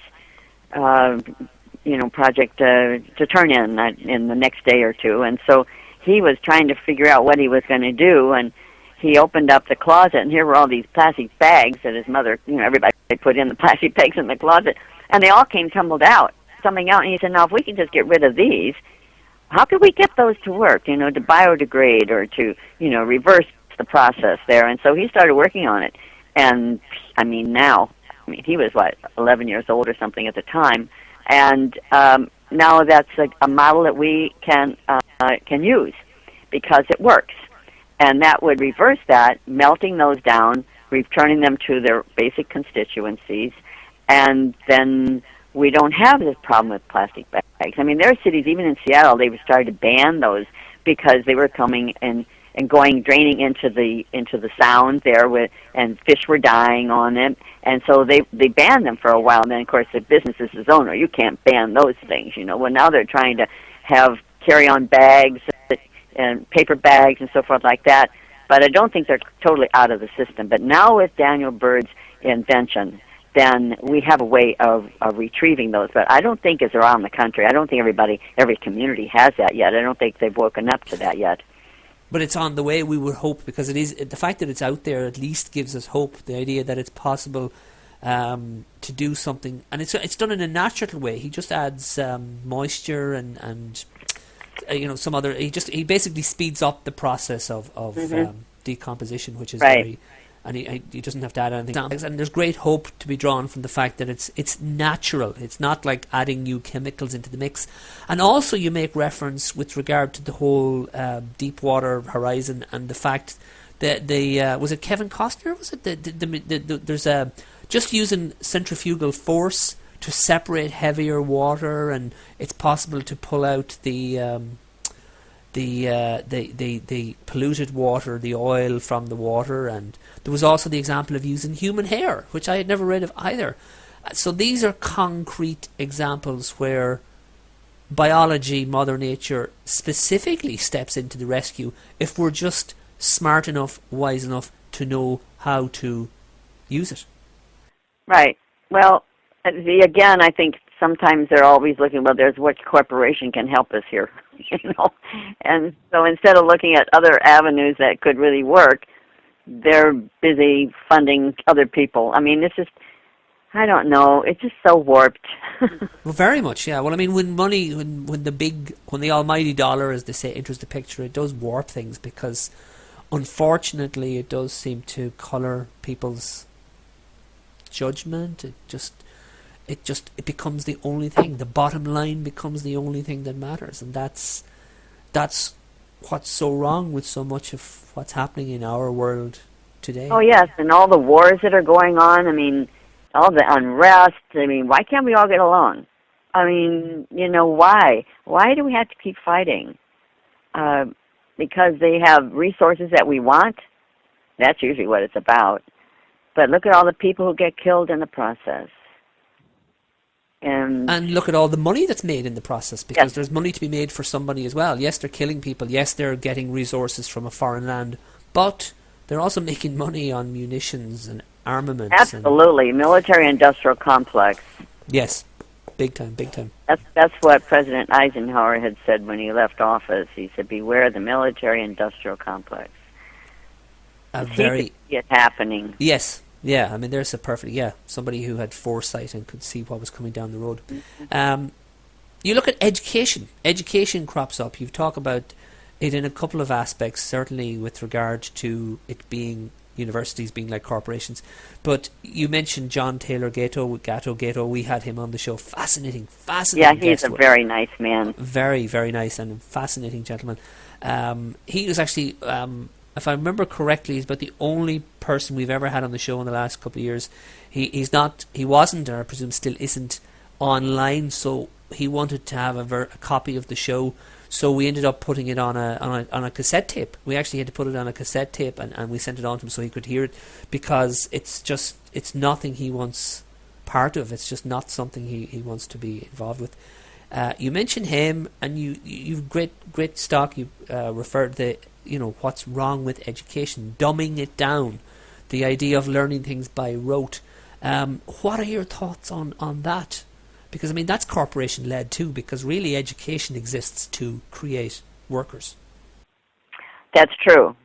project to turn in the next day or two. And so he was trying to figure out what he was going to do. And he opened up the closet, and here were all these plastic bags that his mother, everybody put in the plastic bags in the closet, and they all came coming out. And he said, now if we can just get rid of these, how could we get those to work, to biodegrade or to, reverse the process there? And so he started working on it. And, he was, 11 years old or something at the time. And now that's a model that we can use because it works. And that would reverse that, melting those down, returning them to their basic constituencies, and then we don't have this problem with plastic bags. I mean, there are cities, even in Seattle, they started to ban those because they were coming and draining into the sound there, and fish were dying on them, and so they banned them for a while. And then, of course, the businesses is owner, you can't ban those things, Well, now they're trying to have carry-on bags and paper bags and so forth like that, but I don't think they're totally out of the system. But now with Daniel Bird's invention, then we have a way of retrieving those. But I don't think it's around the country. I don't think every community has that yet. I don't think they've woken up to that yet. But it's on the way, we would hope, because it is the fact that it's out there at least gives us hope. The idea that it's possible to do something, and it's done in a natural way. He just adds moisture and some other. He basically speeds up the process of decomposition, which is right. Very. And he doesn't have to add anything. And there's great hope to be drawn from the fact that it's natural. It's not like adding new chemicals into the mix. And also you make reference with regard to the whole Deepwater Horizon and the fact that was it Kevin Costner? Was it there's just using centrifugal force to separate heavier water, and it's possible to pull out the polluted water, the oil from the water. And there was also the example of using human hair, which I had never read of either. So these are concrete examples where biology, Mother Nature, specifically steps into the rescue if we're just smart enough, wise enough to know how to use it. Right. Well, again, I think sometimes they're always looking, there's what corporation can help us here, And so instead of looking at other avenues that could really work, they're busy funding other people. I mean, it's just, I don't know, it's just so warped. Well, very much, yeah. Well, I mean, when the almighty dollar, as they say, enters the picture, it does warp things because, unfortunately, it does seem to colour people's judgment. It becomes the only thing. The bottom line becomes the only thing that matters, and that's what's so wrong with so much of what's happening in our world today. Oh yes, and all the wars that are going on. I mean, all the unrest. I mean, why can't we all get along? I mean, why? Why do we have to keep fighting? Because they have resources that we want. That's usually what it's about. But look at all the people who get killed in the process. And look at all the money that's made in the process, because there's money to be made for somebody as well. Yes, they're killing people. Yes, they're getting resources from a foreign land. But they're also making money on munitions and armaments. Absolutely, military-industrial complex. Yes, big time. That's what President Eisenhower had said when he left office. He said, "Beware the military-industrial complex." See it happening. Yes, yeah. I mean, there's a perfect somebody who had foresight and could see what was coming down the road. You look at education. Education crops up. You talk about it in a couple of aspects, certainly with regard to it being universities being like corporations. But you mentioned John Taylor Gatto. We had him on the show. Fascinating. Yeah, he's a very nice man. Very, very nice and fascinating gentleman. He was actually, if I remember correctly, he's about the only person we've ever had on the show in the last couple of years. He wasn't, or I presume still isn't, online. So he wanted to have a copy of the show. So we ended up putting it on a cassette tape. We actually had to put it on a cassette tape, and we sent it on to him so he could hear it, because it's nothing he wants part of. It's just not something he wants to be involved with. You mentioned him, and you've great stock. You referred to what's wrong with education, dumbing it down, the idea of learning things by rote. What are your thoughts on that? Because, I mean, that's corporation-led too, because really education exists to create workers. That's true.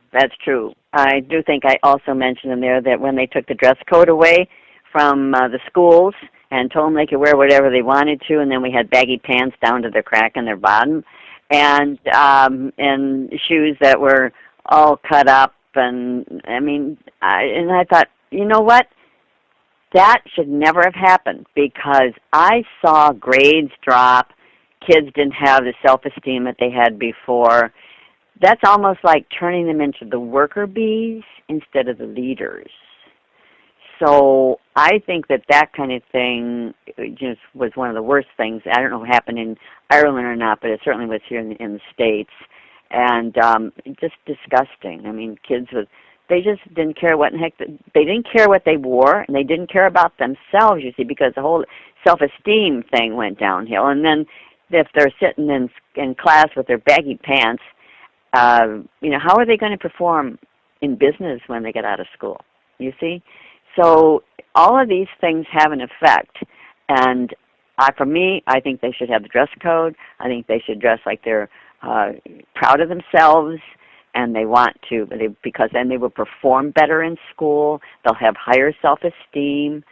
I do think I also mentioned in there that when they took the dress code away from the schools and told them they could wear whatever they wanted to, and then we had baggy pants down to the crack in their bottom, and shoes that were all cut up, and I thought, you know what? That should never have happened, because I saw grades drop. Kids didn't have the self-esteem that they had before. That's almost like turning them into the worker bees instead of the leaders. So I think that kind of thing just was one of the worst things. I don't know what happened in Ireland or not, but it certainly was here in the States. And just disgusting. I mean, they just didn't care what in heck. They didn't care what they wore, and they didn't care about themselves, you see, because the whole self-esteem thing went downhill. And then if they're sitting in class with their baggy pants, how are they going to perform in business when they get out of school, you see? So all of these things have an effect. And for me, I think they should have the dress code. I think they should dress like they're proud of themselves, and they want to, because then they will perform better in school. They'll have higher self-esteem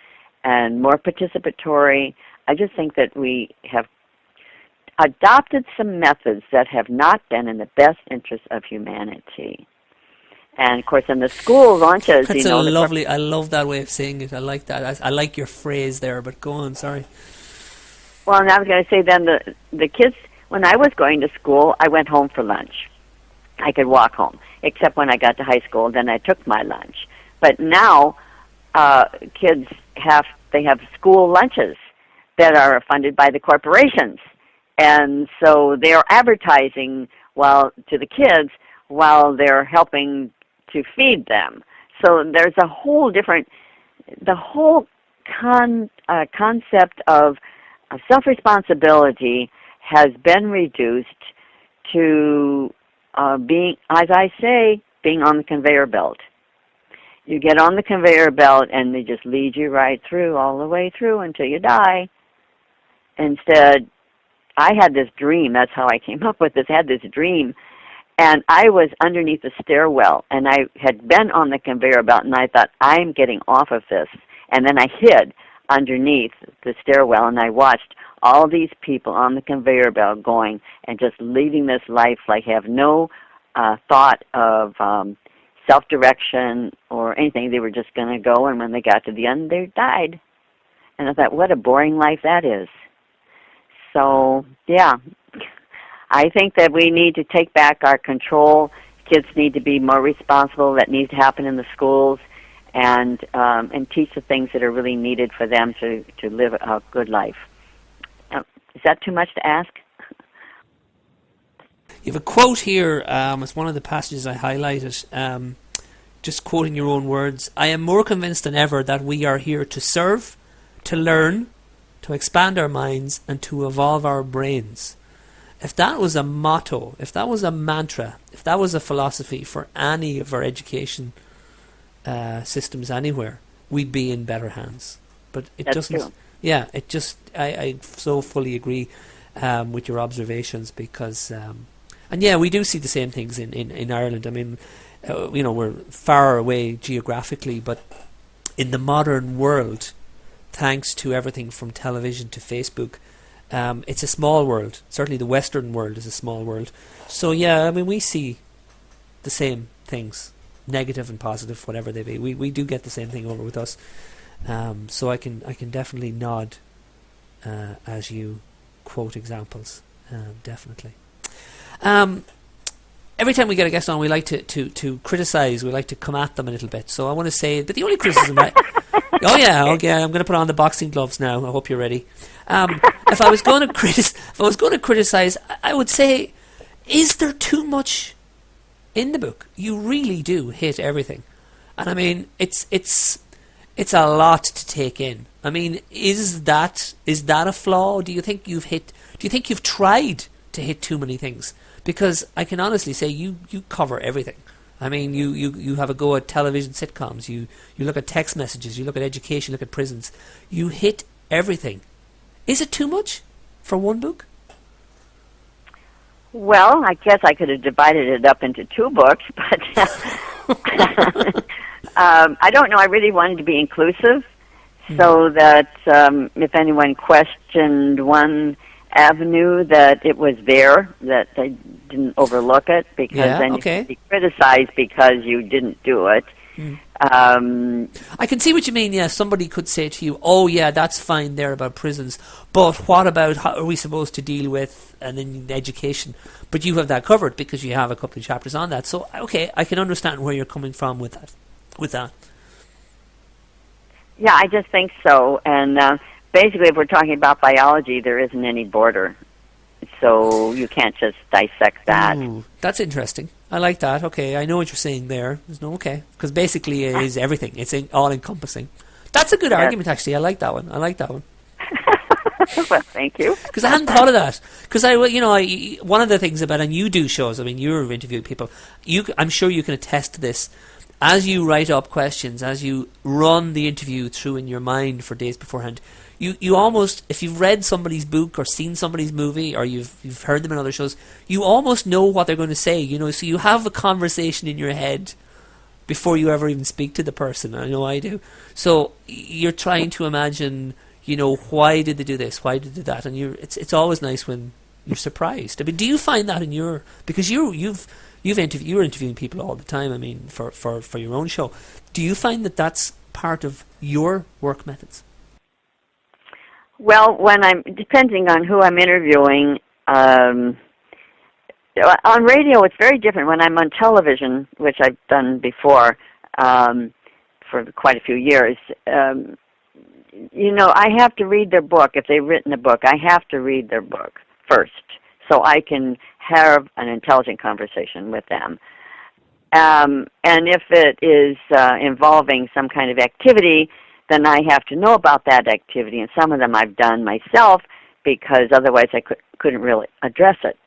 and more participatory. I just think that we have adopted some methods that have not been in the best interest of humanity. And, of course, in the school lunches, that's lovely. I love that way of saying it. I like that. I like your phrase there, but go on, sorry. Well, and I was going to say then the kids, when I was going to school, I went home for lunch. I could walk home, except when I got to high school, then I took my lunch. But now kids have school lunches that are funded by the corporations. And so they are advertising to the kids while they're helping to feed them. So there's the whole concept of self-responsibility has been reduced to being, as I say, being on the conveyor belt. You get on the conveyor belt and they just lead you right through, all the way through until you die. Instead, I had this dream. That's how I came up with this. I had this dream, and I was underneath the stairwell, and I had been on the conveyor belt, and I thought, I'm getting off of this. And then I hid underneath the stairwell, and I watched all these people on the conveyor belt going and just leading this life like have no thought of self-direction or anything. They were just going to go, and when they got to the end, they died. And I thought, what a boring life that is. So, yeah, I think that we need to take back our control. Kids need to be more responsible. That needs to happen in the schools, and teach the things that are really needed for them to live a good life. Is that too much to ask? You have a quote here. It's one of the passages I highlighted. Just quoting your own words. I am more convinced than ever that we are here to serve, to learn, to expand our minds, and to evolve our brains. If that was a motto, if that was a mantra, if that was a philosophy for any of our education systems anywhere, we'd be in better hands. But it That's doesn't. true. Yeah, it just. I so fully agree with your observations because, and yeah, we do see the same things in Ireland. I mean, we're far away geographically, but in the modern world, thanks to everything from television to Facebook, it's a small world. Certainly, the Western world is a small world. So yeah, I mean, we see the same things, negative and positive, whatever they be. We do get the same thing over with us. So I can definitely nod as you quote examples. Definitely. Every time we get a guest on, we like to criticise. We like to come at them a little bit. So I want to say that the only criticism oh yeah, okay. I'm going to put on the boxing gloves now. I hope you're ready. If I was going to criticize, I would say, is there too much in the book? You really do hit everything, and I mean, it's a lot to take in. I mean, is that a flaw? Do you think you've tried to hit too many things? Because I can honestly say you cover everything. I mean, you have a go at television sitcoms. You look at text messages. You look at education. Look at prisons. You hit everything. Is it too much for one book? Well, I guess I could have divided it up into 2 books, but I don't know. I really wanted to be inclusive, so that if anyone questioned one avenue, that it was there, that they didn't overlook it, because then you can be criticized because you didn't do it. I can see what you mean. Yeah, somebody could say to you, "Oh, yeah, that's fine there about prisons, but what about how are we supposed to deal with and then education?" But you have that covered because you have a couple of chapters on that. So, okay, I can understand where you're coming from with that. Yeah, I just think so. And basically, if we're talking about biology, there isn't any border, so you can't just dissect that. Ooh, that's interesting. I like that. Okay, I know what you're saying there. There's no okay, because basically it is everything. It's all encompassing. That's a good argument, actually. I like that one. Well, thank you. Because I hadn't thought of that. Because one of the things about, and you do shows. I mean, you're interviewing people. I'm sure you can attest to this. As you write up questions, as you run the interview through in your mind for days beforehand, you almost, if you've read somebody's book or seen somebody's movie or you've heard them in other shows, you almost know what they're going to say. So you have a conversation in your head before you ever even speak to the person. I know I do. So you're trying to imagine, why did they do this? Why did they do that? And it's always nice when you're surprised. I mean, do you find that in your, because you're interviewing people all the time. I mean, for your own show, do you find that that's part of your work methods? Well, depending on who I'm interviewing, on radio it's very different. When I'm on television, which I've done before for quite a few years, I have to read their book. If they've written a book, I have to read their book first, so I can have an intelligent conversation with them. And if it is involving some kind of activity, then I have to know about that activity, and some of them I've done myself because otherwise I couldn't really address it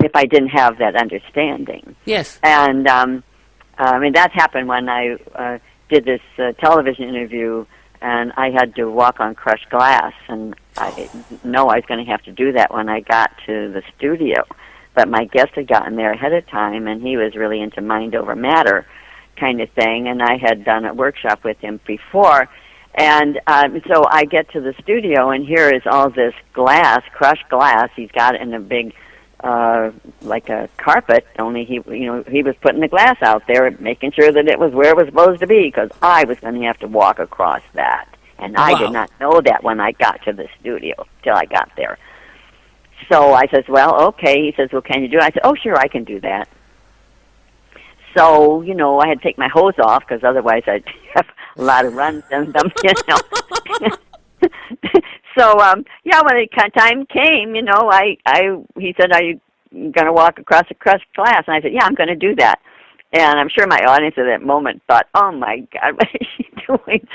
if I didn't have that understanding. Yes. And that happened when I did this television interview, and I had to walk on crushed glass, and I know I was going to have to do that when I got to the studio. But my guest had gotten there ahead of time, and he was really into mind over matter kind of thing, and I had done a workshop with him before. And so I get to the studio, and here is all this glass, crushed glass. He's got it in a big, like a carpet, only he was putting the glass out there, making sure that it was where it was supposed to be, because I was going to have to walk across that. And I did not know that when I got to the studio, till I got there. So I says, well, okay. He says, well, can you do it? I said, oh, sure, I can do that. So, I had to take my hose off, because otherwise I'd have a lot of runs in them, So, when the time came, he said, are you going to walk across the crushed glass? And I said, yeah, I'm going to do that. And I'm sure my audience at that moment thought, oh, my God, what is she doing?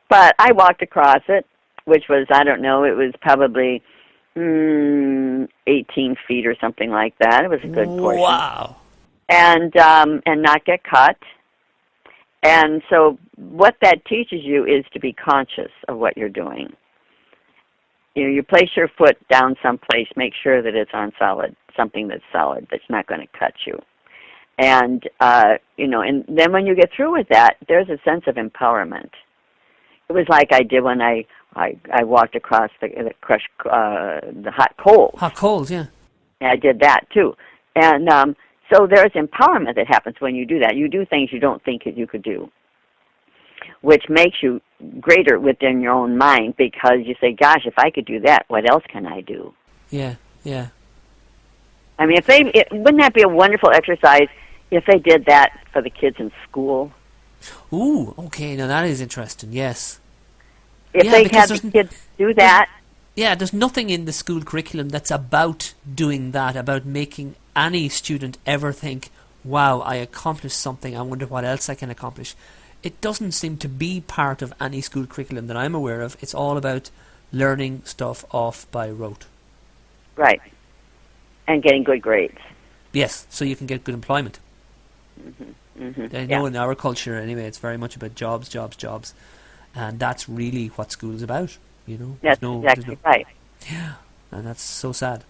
But I walked across it, which was, I don't know, it was probably 18 feet or something like that. It was a good portion. Wow. And not get cut. And so what that teaches you is to be conscious of what you're doing. You place your foot down someplace, make sure that it's on something that's solid, that's not going to cut you. And, and then when you get through with that, there's a sense of empowerment. It was like I did when I walked across the hot coals. Hot coals, yeah. And I did that too. And so there's empowerment that happens when you do that. You do things you don't think that you could do, which makes you greater within your own mind, because you say, gosh, if I could do that, what else can I do? Yeah, yeah. I mean, wouldn't that be a wonderful exercise if they did that for the kids in school? Ooh, okay, now that is interesting, yes. If they had the kids do that. Yeah, there's nothing in the school curriculum that's about doing that, about making any student ever think, wow, I accomplished something, I wonder what else I can accomplish. It doesn't seem to be part of any school curriculum that I'm aware of. It's all about learning stuff off by rote. Right. And getting good grades. Yes, so you can get good employment. I know in our culture, anyway, it's very much about jobs, jobs, jobs. And that's really what school is about, you know. That's exactly right. Yeah, and that's so sad.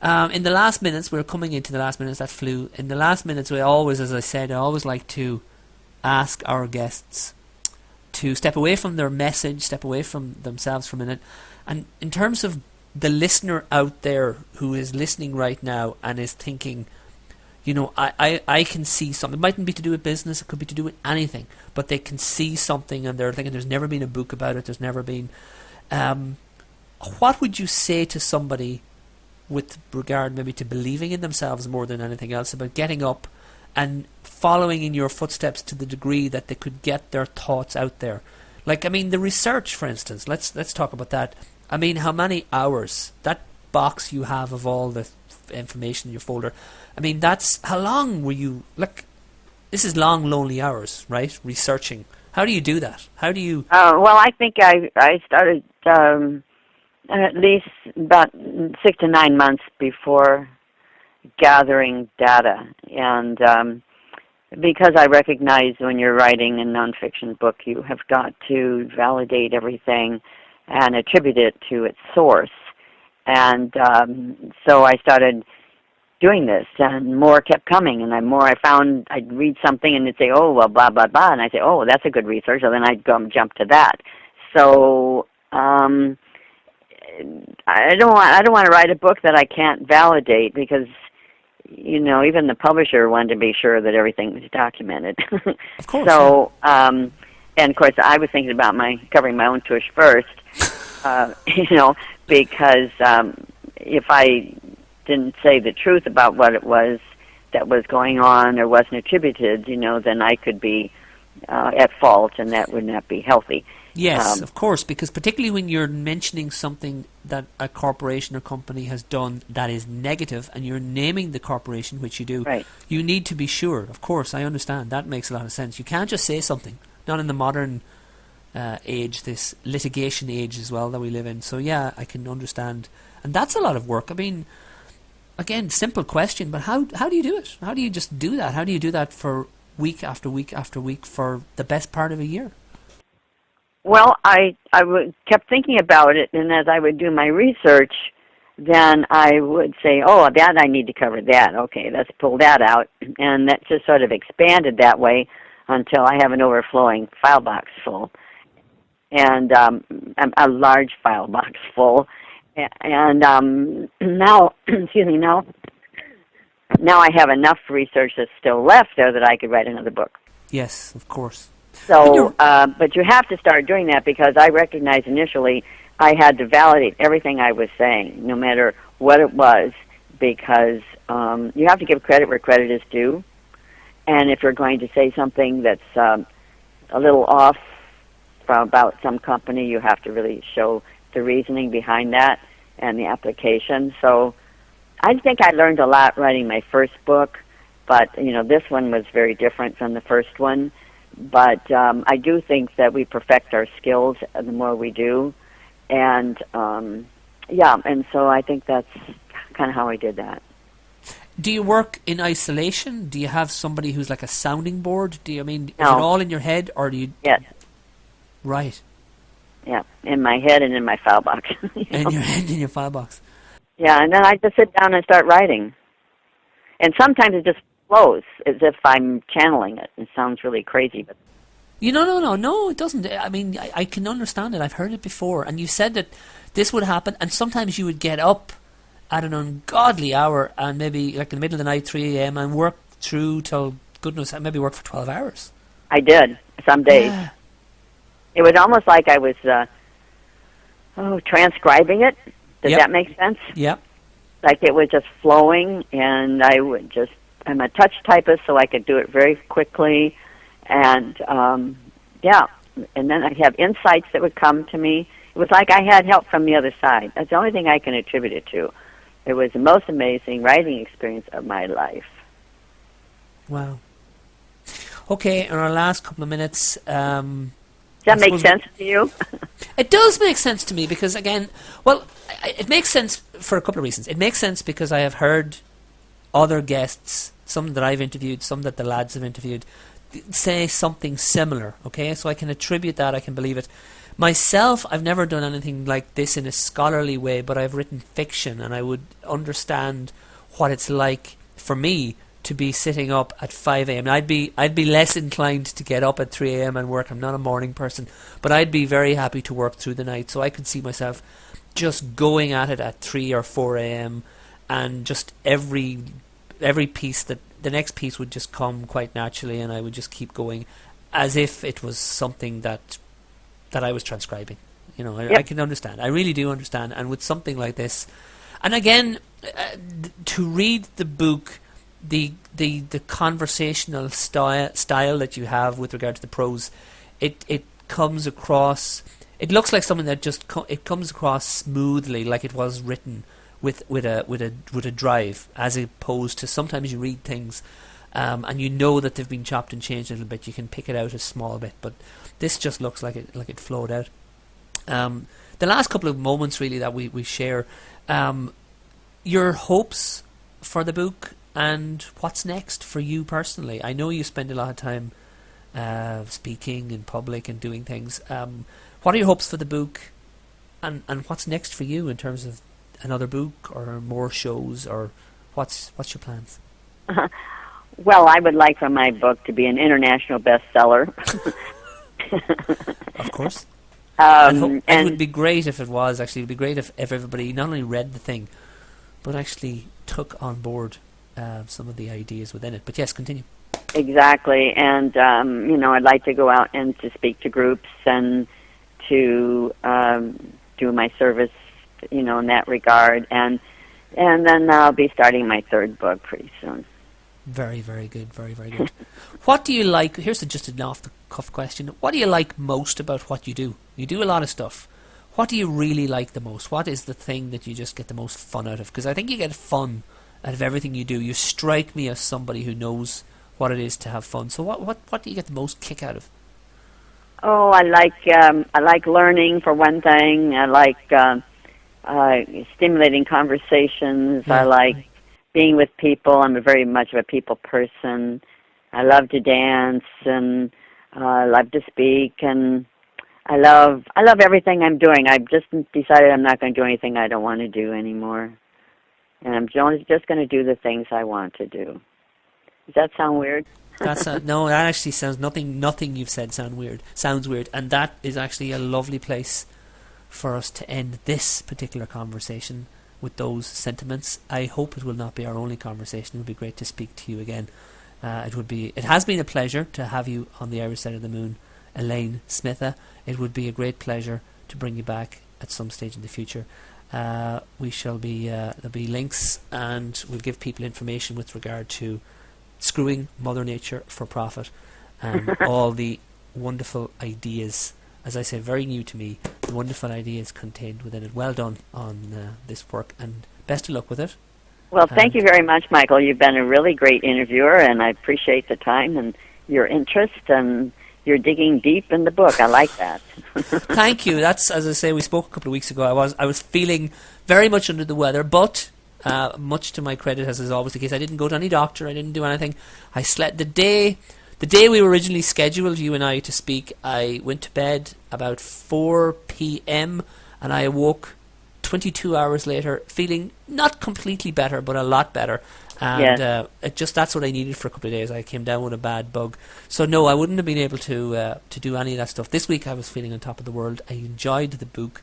In the last minutes, we're coming into the last minutes that flew. In the last minutes, we always, as I said, I always like to ask our guests to step away from their message, step away from themselves for a minute. And in terms of the listener out there who is listening right now and is thinking, you know, I can see something. It mightn't be to do with business, it could be to do with anything, but they can see something and they're thinking there's never been a book about it, there's never been... what would you say to somebody with regard maybe to believing in themselves more than anything else, about getting up and following in your footsteps to the degree that they could get their thoughts out there? Like, I mean, the research, for instance, let's talk about that. I mean, how many hours, that box you have of all the information in your folder, I mean, that's, how long were you, like, this is long, lonely hours, right, researching. How do you do that? How do you... well, I think I started at least about 6 to 9 months before gathering data. And because I recognize when you're writing a nonfiction book, you have got to validate everything and attribute it to its source. And so I started doing this, and more kept coming, and the more I found, I'd read something and it'd say, oh, well, blah, blah, blah, and I'd say, oh, that's a good research, and then I'd go and jump to that. So I don't want to write a book that I can't validate, because, you know, even the publisher wanted to be sure that everything was documented. Of course. So, and of course, I was thinking about covering my own tush first, you know, because if I didn't say the truth about what it was that was going on or wasn't attributed, you know, then I could be at fault, and that would not be healthy. Yes, of course, because particularly when you're mentioning something that a corporation or company has done that is negative, and you're naming the corporation, which you do, right, you need to be sure. Of course, I understand. That makes a lot of sense. You can't just say something. Not in the modern age, this litigation age as well that we live in. So yeah, I can understand. And that's a lot of work. I mean, again, simple question, but how do you do it? How do you just do that? How do you do that for week after week after week for the best part of a year? Well, I kept thinking about it, and as I would do my research, then I would say, oh, that I need to cover that. Okay, let's pull that out. And that just sort of expanded that way until I have an overflowing file box full, and a large file box full. And now, excuse me, now I have enough research that's still left there that I could write another book. Yes, of course. So, but you have to start doing that, because I recognized initially I had to validate everything I was saying, no matter what it was, because you have to give credit where credit is due. And if you're going to say something that's a little off about some company, you have to really show the reasoning behind that and the application. So I think I learned a lot writing my first book, but, you know, this one was very different from the first one. But I do think that we perfect our skills the more we do. And, yeah, and so I think that's kind of how I did that. Do you work in isolation? Do you have somebody who's like a sounding board? Is No. it all in your head, or do you? Yes. Right. Yeah, in my head and in my file box. In your head, in your file box. Yeah, and then I just sit down and start writing. And sometimes it just flows as if I'm channeling it. It sounds really crazy, but No, it doesn't. I mean, I can understand it. I've heard it before. And you said that this would happen, and sometimes you would get up at an ungodly hour and maybe like in the middle of the night, 3 a.m., and work through till, goodness, maybe work for 12 hours. I did, some days. Yeah. It was almost like I was transcribing it. Does Yep. that make sense? Yeah. Like it was just flowing, and I'm a touch typist, so I could do it very quickly. And, and then I'd have insights that would come to me. It was like I had help from the other side. That's the only thing I can attribute it to. It was the most amazing writing experience of my life. Wow. Okay, in our last couple of minutes... Does that make sense to you? It does make sense to me because, again, it makes sense for a couple of reasons. It makes sense because I have heard other guests, some that I've interviewed, some that the lads have interviewed, say something similar, okay? So I can attribute that, I can believe it. Myself, I've never done anything like this in a scholarly way, but I've written fiction, and I would understand what it's like for me to be sitting up at 5 a.m. I'd be less inclined to get up at 3 a.m. and work. I'm not a morning person, but I'd be very happy to work through the night. So I could see myself just going at it at 3 or 4 a.m. and just every piece that the next piece would just come quite naturally, and I would just keep going as if it was something that I was transcribing. I can understand. I really do understand. And with something like this, and again, to read the book, the conversational style that you have with regard to the prose, it comes across. It looks like something that just it comes across smoothly, like it was written with a drive, as opposed to sometimes you read things and you know that they've been chopped and changed a little bit. You can pick it out a small bit, but this just looks like it flowed out. The last couple of moments really that we share, your hopes for the book and what's next for you personally. I know you spend a lot of time speaking in public and doing things. What are your hopes for the book, and what's next for you in terms of another book or more shows, or what's your plans? Well, I would like for my book to be an international bestseller. Of course. And it would be great if it was. Actually, it would be great if everybody not only read the thing, but actually took on board some of the ideas within it. But yes, continue. Exactly. And, I'd like to go out and to speak to groups and to do my service, in that regard. And then I'll be starting my third book pretty soon. Very, very good. Very, very good. What do you like? Here's just an off-the-cuff question. What do you like most about what you do? You do a lot of stuff. What do you really like the most? What is the thing that you just get the most fun out of? Because I think you get fun out of everything you do. You strike me as somebody who knows what it is to have fun. So what do you get the most kick out of? Oh, I like learning, for one thing. I like stimulating conversations. Yeah. I like being with people. I'm very much of a people person. I love to dance, and I love to speak, and I love everything I'm doing. I've just decided I'm not going to do anything I don't want to do anymore, and I'm just going to do the things I want to do. Does that sound weird? No, that actually sounds nothing you've said sounds weird, and that is actually a lovely place for us to end this particular conversation with those sentiments. I hope it will not be our only conversation. It would be great to speak to you again. It has been a pleasure to have you on the Irish Side of the Moon, Elaine Smitha. It would be a great pleasure to bring you back at some stage in the future. We shall be there'll be links, and we'll give people information with regard to screwing Mother Nature for profit and all the wonderful ideas, as I say, very new to me, the wonderful ideas contained within it. Well done on this work, and best of luck with it. Well, thank you very much, Michael. You've been a really great interviewer, and I appreciate the time and your interest, and you're digging deep in the book. I like that. Thank you. That's, as I say, we spoke a couple of weeks ago. I was feeling very much under the weather, but much to my credit, as is always the case. I didn't go to any doctor. I didn't do anything. I slept the day we were originally scheduled, you and I, to speak. I went to bed about 4 p.m. and I awoke 22 hours later, feeling not completely better, but a lot better. And that's what I needed for a couple of days. I came down with a bad bug. So no, I wouldn't have been able to do any of that stuff. This week I was feeling on top of the world. I enjoyed the book.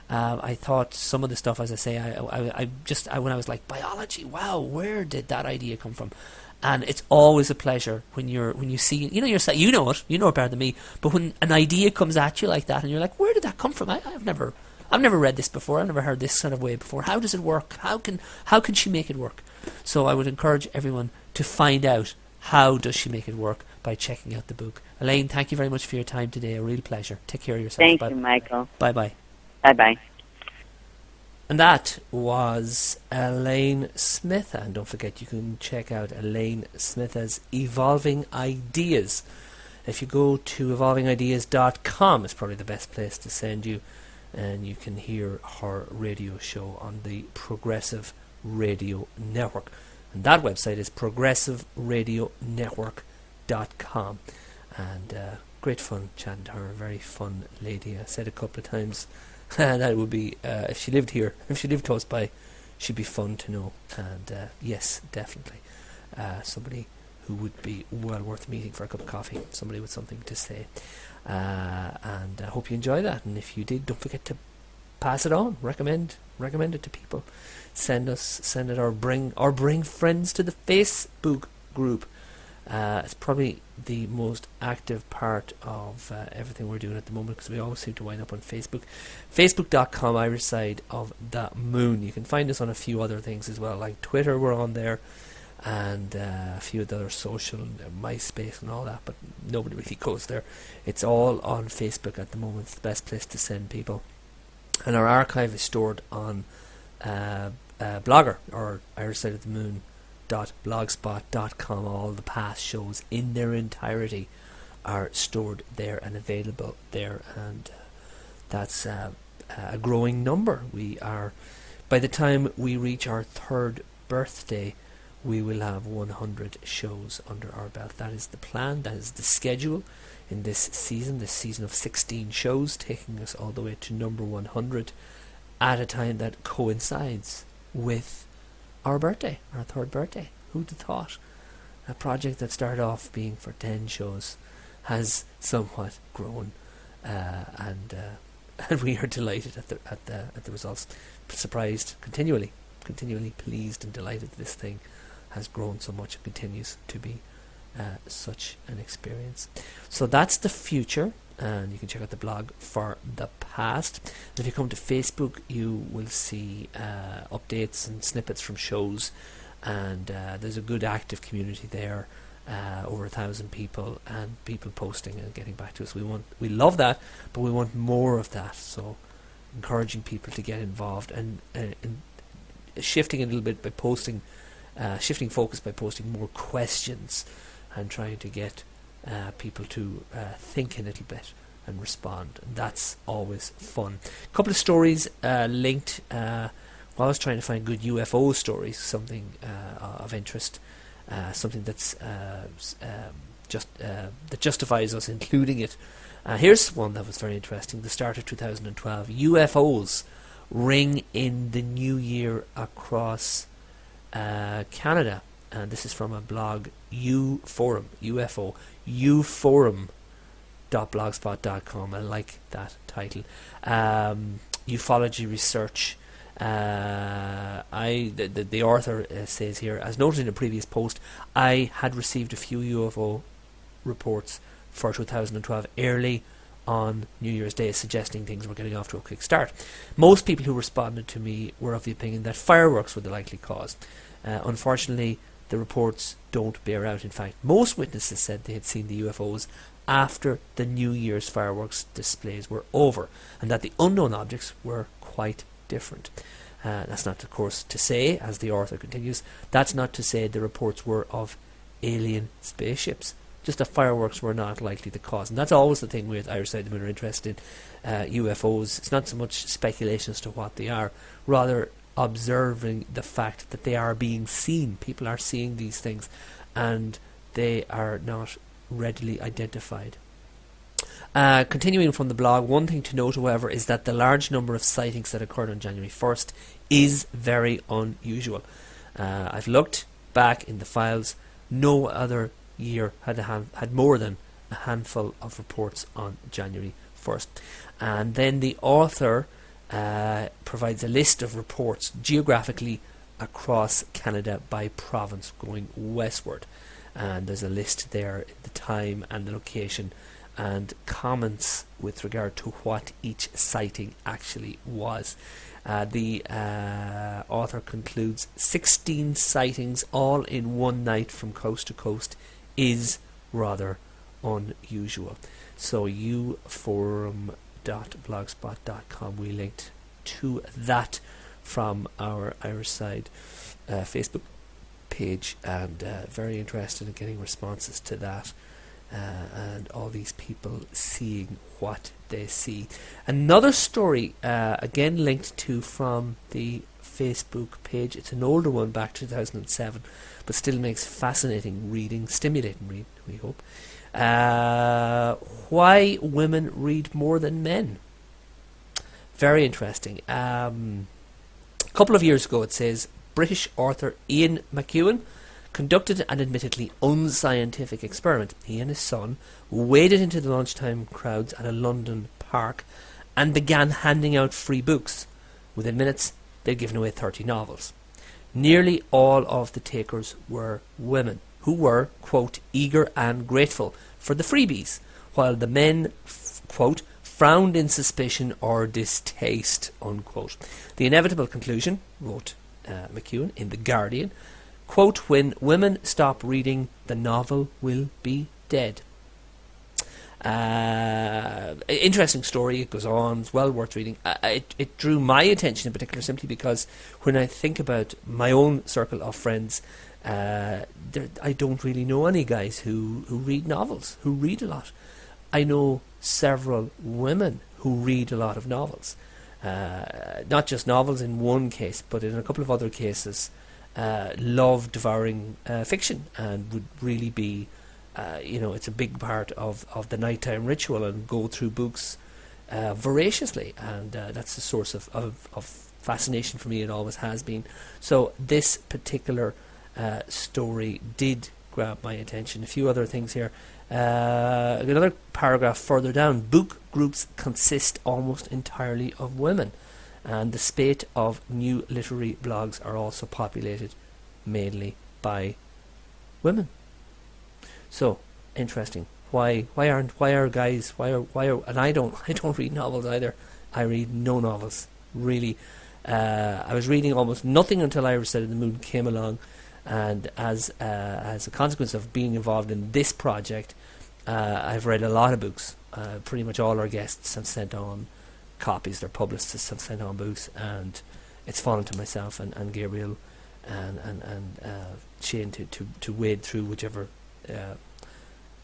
I thought some of the stuff, as I say, when I was like, biology, wow, where did that idea come from? And it's always a pleasure when you see, you know it better than me, but when an idea comes at you like that and you're like, where did that come from? I've never read this before. I've never heard this kind of way before. How does it work? How can she make it work? So I would encourage everyone to find out how does she make it work by checking out the book. Elaine, thank you very much for your time today. A real pleasure. Take care of yourself. Thank you, Michael. Bye-bye. Bye-bye. And that was Elaine Smith. And don't forget, you can check out Elaine Smith's Evolving Ideas. If you go to evolvingideas.com, it's probably the best place to send you. And you can hear her radio show on the Progressive Radio Network. And that website is progressiveradionetwork.com. And great fun chatting to her. A very fun lady. I said a couple of times that it would be, if she lived close by, she'd be fun to know. And yes, definitely. Somebody who would be well worth meeting for a cup of coffee. Somebody with something to say. And I hope you enjoy that. And if you did, don't forget to pass it on. Recommend it to people. Send it, or bring friends to the Facebook group. It's probably the most active part of everything we're doing at the moment, because we always seem to wind up on Facebook. Facebook.com, Irish Side of the Moon. You can find us on a few other things as well, like Twitter. We're on there, and a few of the other social, MySpace and all that, but nobody really goes there. It's all on Facebook at the moment. It's the best place to send people. And our archive is stored on Blogger, or Irish Side of the Moon .blogspot.com. All the past shows in their entirety are stored there and available there, and that's a growing number. We are, by the time we reach our 3rd birthday, we will have 100 shows under our belt. That is the plan, that is the schedule in this season of 16 shows, taking us all the way to number 100 at a time that coincides with our birthday, our 3rd birthday. Who'd have thought? A project that started off being for 10 shows has somewhat grown, and we are delighted at the results. Continually pleased and delighted that this thing has grown so much and continues to be such an experience. So that's the future, and you can check out the blog for the past. And if you come to Facebook, you will see updates and snippets from shows, and there's a good active community there, over 1,000 people, and people posting and getting back to us. We love that, but we want more of that. So encouraging people to get involved, and shifting a little bit by posting, shifting focus by posting more questions, and trying to get people to think a little bit and respond. And that's always fun. A couple of stories linked. While I was trying to find good UFO stories, something of interest, something that's that justifies us including it. Here's one that was very interesting. The start of 2012. UFOs ring in the new year across Canada. And this is from a blog, UForum, UFO, uforum.blogspot.com. I like that title. Ufology research. The author says here, as noted in a previous post, I had received a few UFO reports for 2012 early on New Year's Day, suggesting things were getting off to a quick start. Most people who responded to me were of the opinion that fireworks were the likely cause. Unfortunately, the reports don't bear out. In fact, most witnesses said they had seen the UFOs after the New Year's fireworks displays were over, and that the unknown objects were quite different. That's not, of course, to say, as the author continues, that's not to say the reports were of alien spaceships. Just that fireworks were not likely the cause. And that's always the thing with Irish Side of the Moon are interested in UFOs. It's not so much speculation as to what they are, rather observing the fact that they are being seen. People are seeing these things, and they are not readily identified. Continuing from the blog, one thing to note, however, is that the large number of sightings that occurred on January 1st is very unusual. I've looked back in the files. No other year had more than a handful of reports on January 1st. And then the author provides a list of reports geographically across Canada by province going westward. And there's a list there, the time and the location, and comments with regard to what each sighting actually was. The author concludes 16 sightings all in one night from coast to coast is rather unusual. So uforum.blogspot.com, we linked to that from our Irish Side Facebook page, and very interested in getting responses to that. And all these people seeing what they see. Another story, again linked to from the Facebook page. It's an older one, back 2007, but still makes fascinating reading, stimulating reading, we hope. Why women read more than men. Very interesting. A couple of years ago, it says, British author Ian McEwan conducted an admittedly unscientific experiment. He and his son waded into the lunchtime crowds at a London park and began handing out free books. Within minutes, they'd given away 30 novels. Nearly all of the takers were women, who were, quote, eager and grateful for the freebies, while the men, quote, frowned in suspicion or distaste, unquote. The inevitable conclusion, wrote McEwan in The Guardian, quote, when women stop reading, the novel will be dead. Interesting story. It goes on. It's well worth reading. It drew my attention in particular simply because when I think about my own circle of friends, I don't really know any guys who read novels, who read a lot. I know several women who read a lot of novels. Not just novels in one case, but in a couple of other cases, love devouring fiction, and would really be, it's a big part of the nighttime ritual, and go through books voraciously, and that's a source of fascination for me. It always has been. So this particular story did grab my attention. A few other things here. Another paragraph further down, book groups consist almost entirely of women, and the spate of new literary blogs are also populated mainly by women. So interesting. Why are guys? And I don't read novels either. I read no novels really. I was reading almost nothing until Irish Side of the Moon came along, and as a consequence of being involved in this project, I've read a lot of books. Pretty much all our guests have sent on copies. Their publicists have sent on books, and it's fallen to myself and Gabriel and Shane to wade through whichever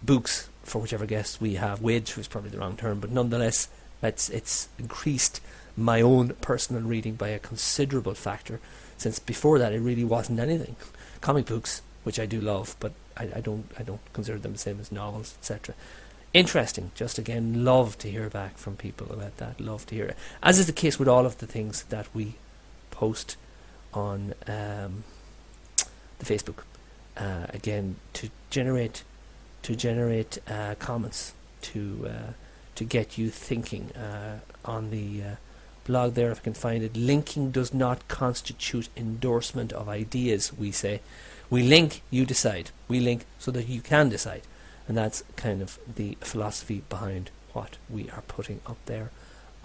books for whichever guests we have. Wade through is probably the wrong term, but nonetheless, it's increased my own personal reading by a considerable factor, since before that it really wasn't anything. Comic books, which I do love, but I don't consider them the same as novels, etc. Interesting. Just again, love to hear back from people about that. Love to hear it. As is the case with all of the things that we post on the Facebook. Again, to generate comments, to get you thinking on the blog there, if I can find it. Linking does not constitute endorsement of ideas, we say. We link, you decide. We link so that you can decide. And that's kind of the philosophy behind what we are putting up there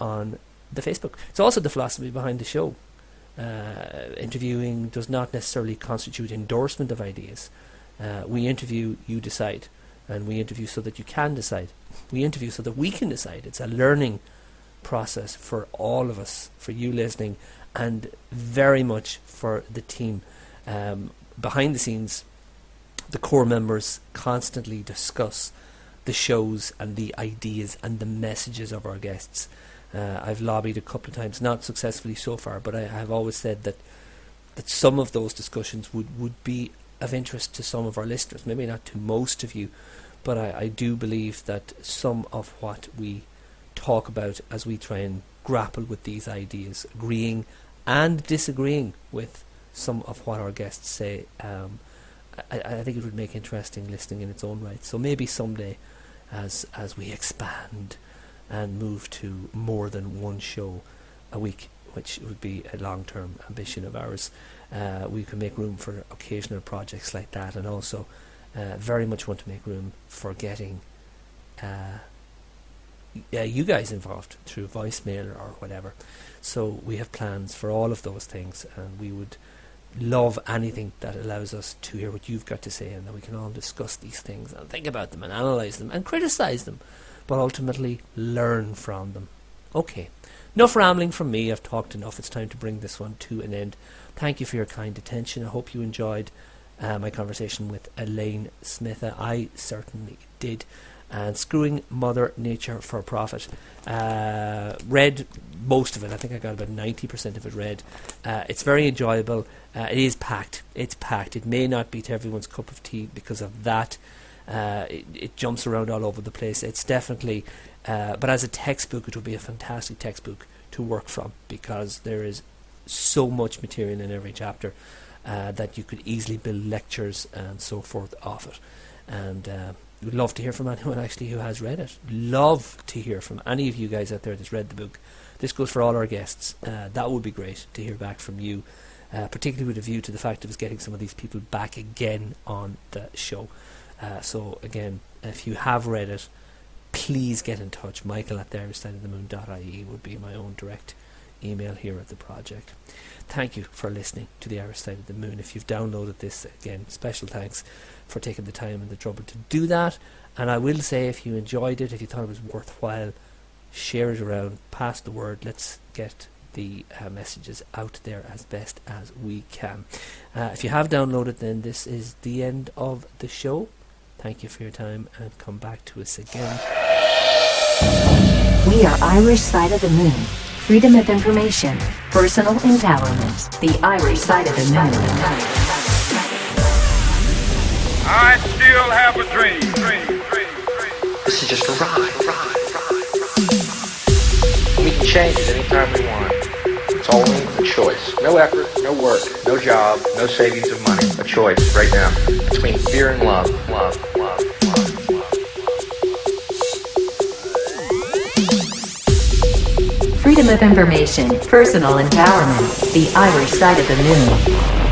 on the Facebook. It's also the philosophy behind the show. Interviewing does not necessarily constitute endorsement of ideas. We interview, you decide. And we interview so that you can decide. We interview so that we can decide. It's a learning process for all of us, for you listening, and very much for the team. Behind the scenes, the core members constantly discuss the shows and the ideas and the messages of our guests. I've lobbied a couple of times, not successfully so far, but I have always said that some of those discussions would be of interest to some of our listeners, maybe not to most of you, but I do believe that some of what we talk about as we try and grapple with these ideas, agreeing and disagreeing with some of what our guests say, I think it would make interesting listening in its own right. So maybe someday, as we expand and move to more than one show a week, which would be a long-term ambition of ours, we can make room for occasional projects like that, and also very much want to make room for getting you guys involved through voicemail or whatever. So we have plans for all of those things, and we would love anything that allows us to hear what you've got to say, and that we can all discuss these things and think about them and analyse them and criticise them, but ultimately learn from them. Okay, enough rambling from me. I've talked enough. It's time to bring this one to an end. Thank you for your kind attention. I hope you enjoyed my conversation with Elaine Smith. I certainly did. And Screwing Mother Nature for Profit. Read most of it. I think I got about 90% of it read. It's very enjoyable. It is packed. It's packed. It may not be to everyone's cup of tea because of that. It jumps around all over the place. It's definitely, but as a textbook, it would be a fantastic textbook to work from, because there is so much material in every chapter that you could easily build lectures and so forth off it. And we'd love to hear from anyone actually who has read it. Love to hear from any of you guys out there that's read the book. This goes for all our guests. That would be great to hear back from you, particularly with a view to the fact of us getting some of these people back again on the show. So again, if you have read it, please get in touch. Michael at theirishsideofthemoon.ie would be my own direct email here at the project. Thank you for listening to The Irish Side of the Moon. If you've downloaded this, again, special thanks for taking the time and the trouble to do that. And I will say, if you enjoyed it, if you thought it was worthwhile, share it around, pass the word. Let's get the messages out there as best as we can. If you have downloaded, then this is the end of the show. Thank you for your time, and come back to us again. We are Irish Side of the Moon. Freedom of information, personal empowerment. The Irish Side of the Moon. I still have a dream. This is just a ride. We can change it anytime we want. It's only a choice. No effort, no work, no job, no savings of money. A choice right now between fear and love. Freedom of information, personal empowerment. The Irish Side of the Moon.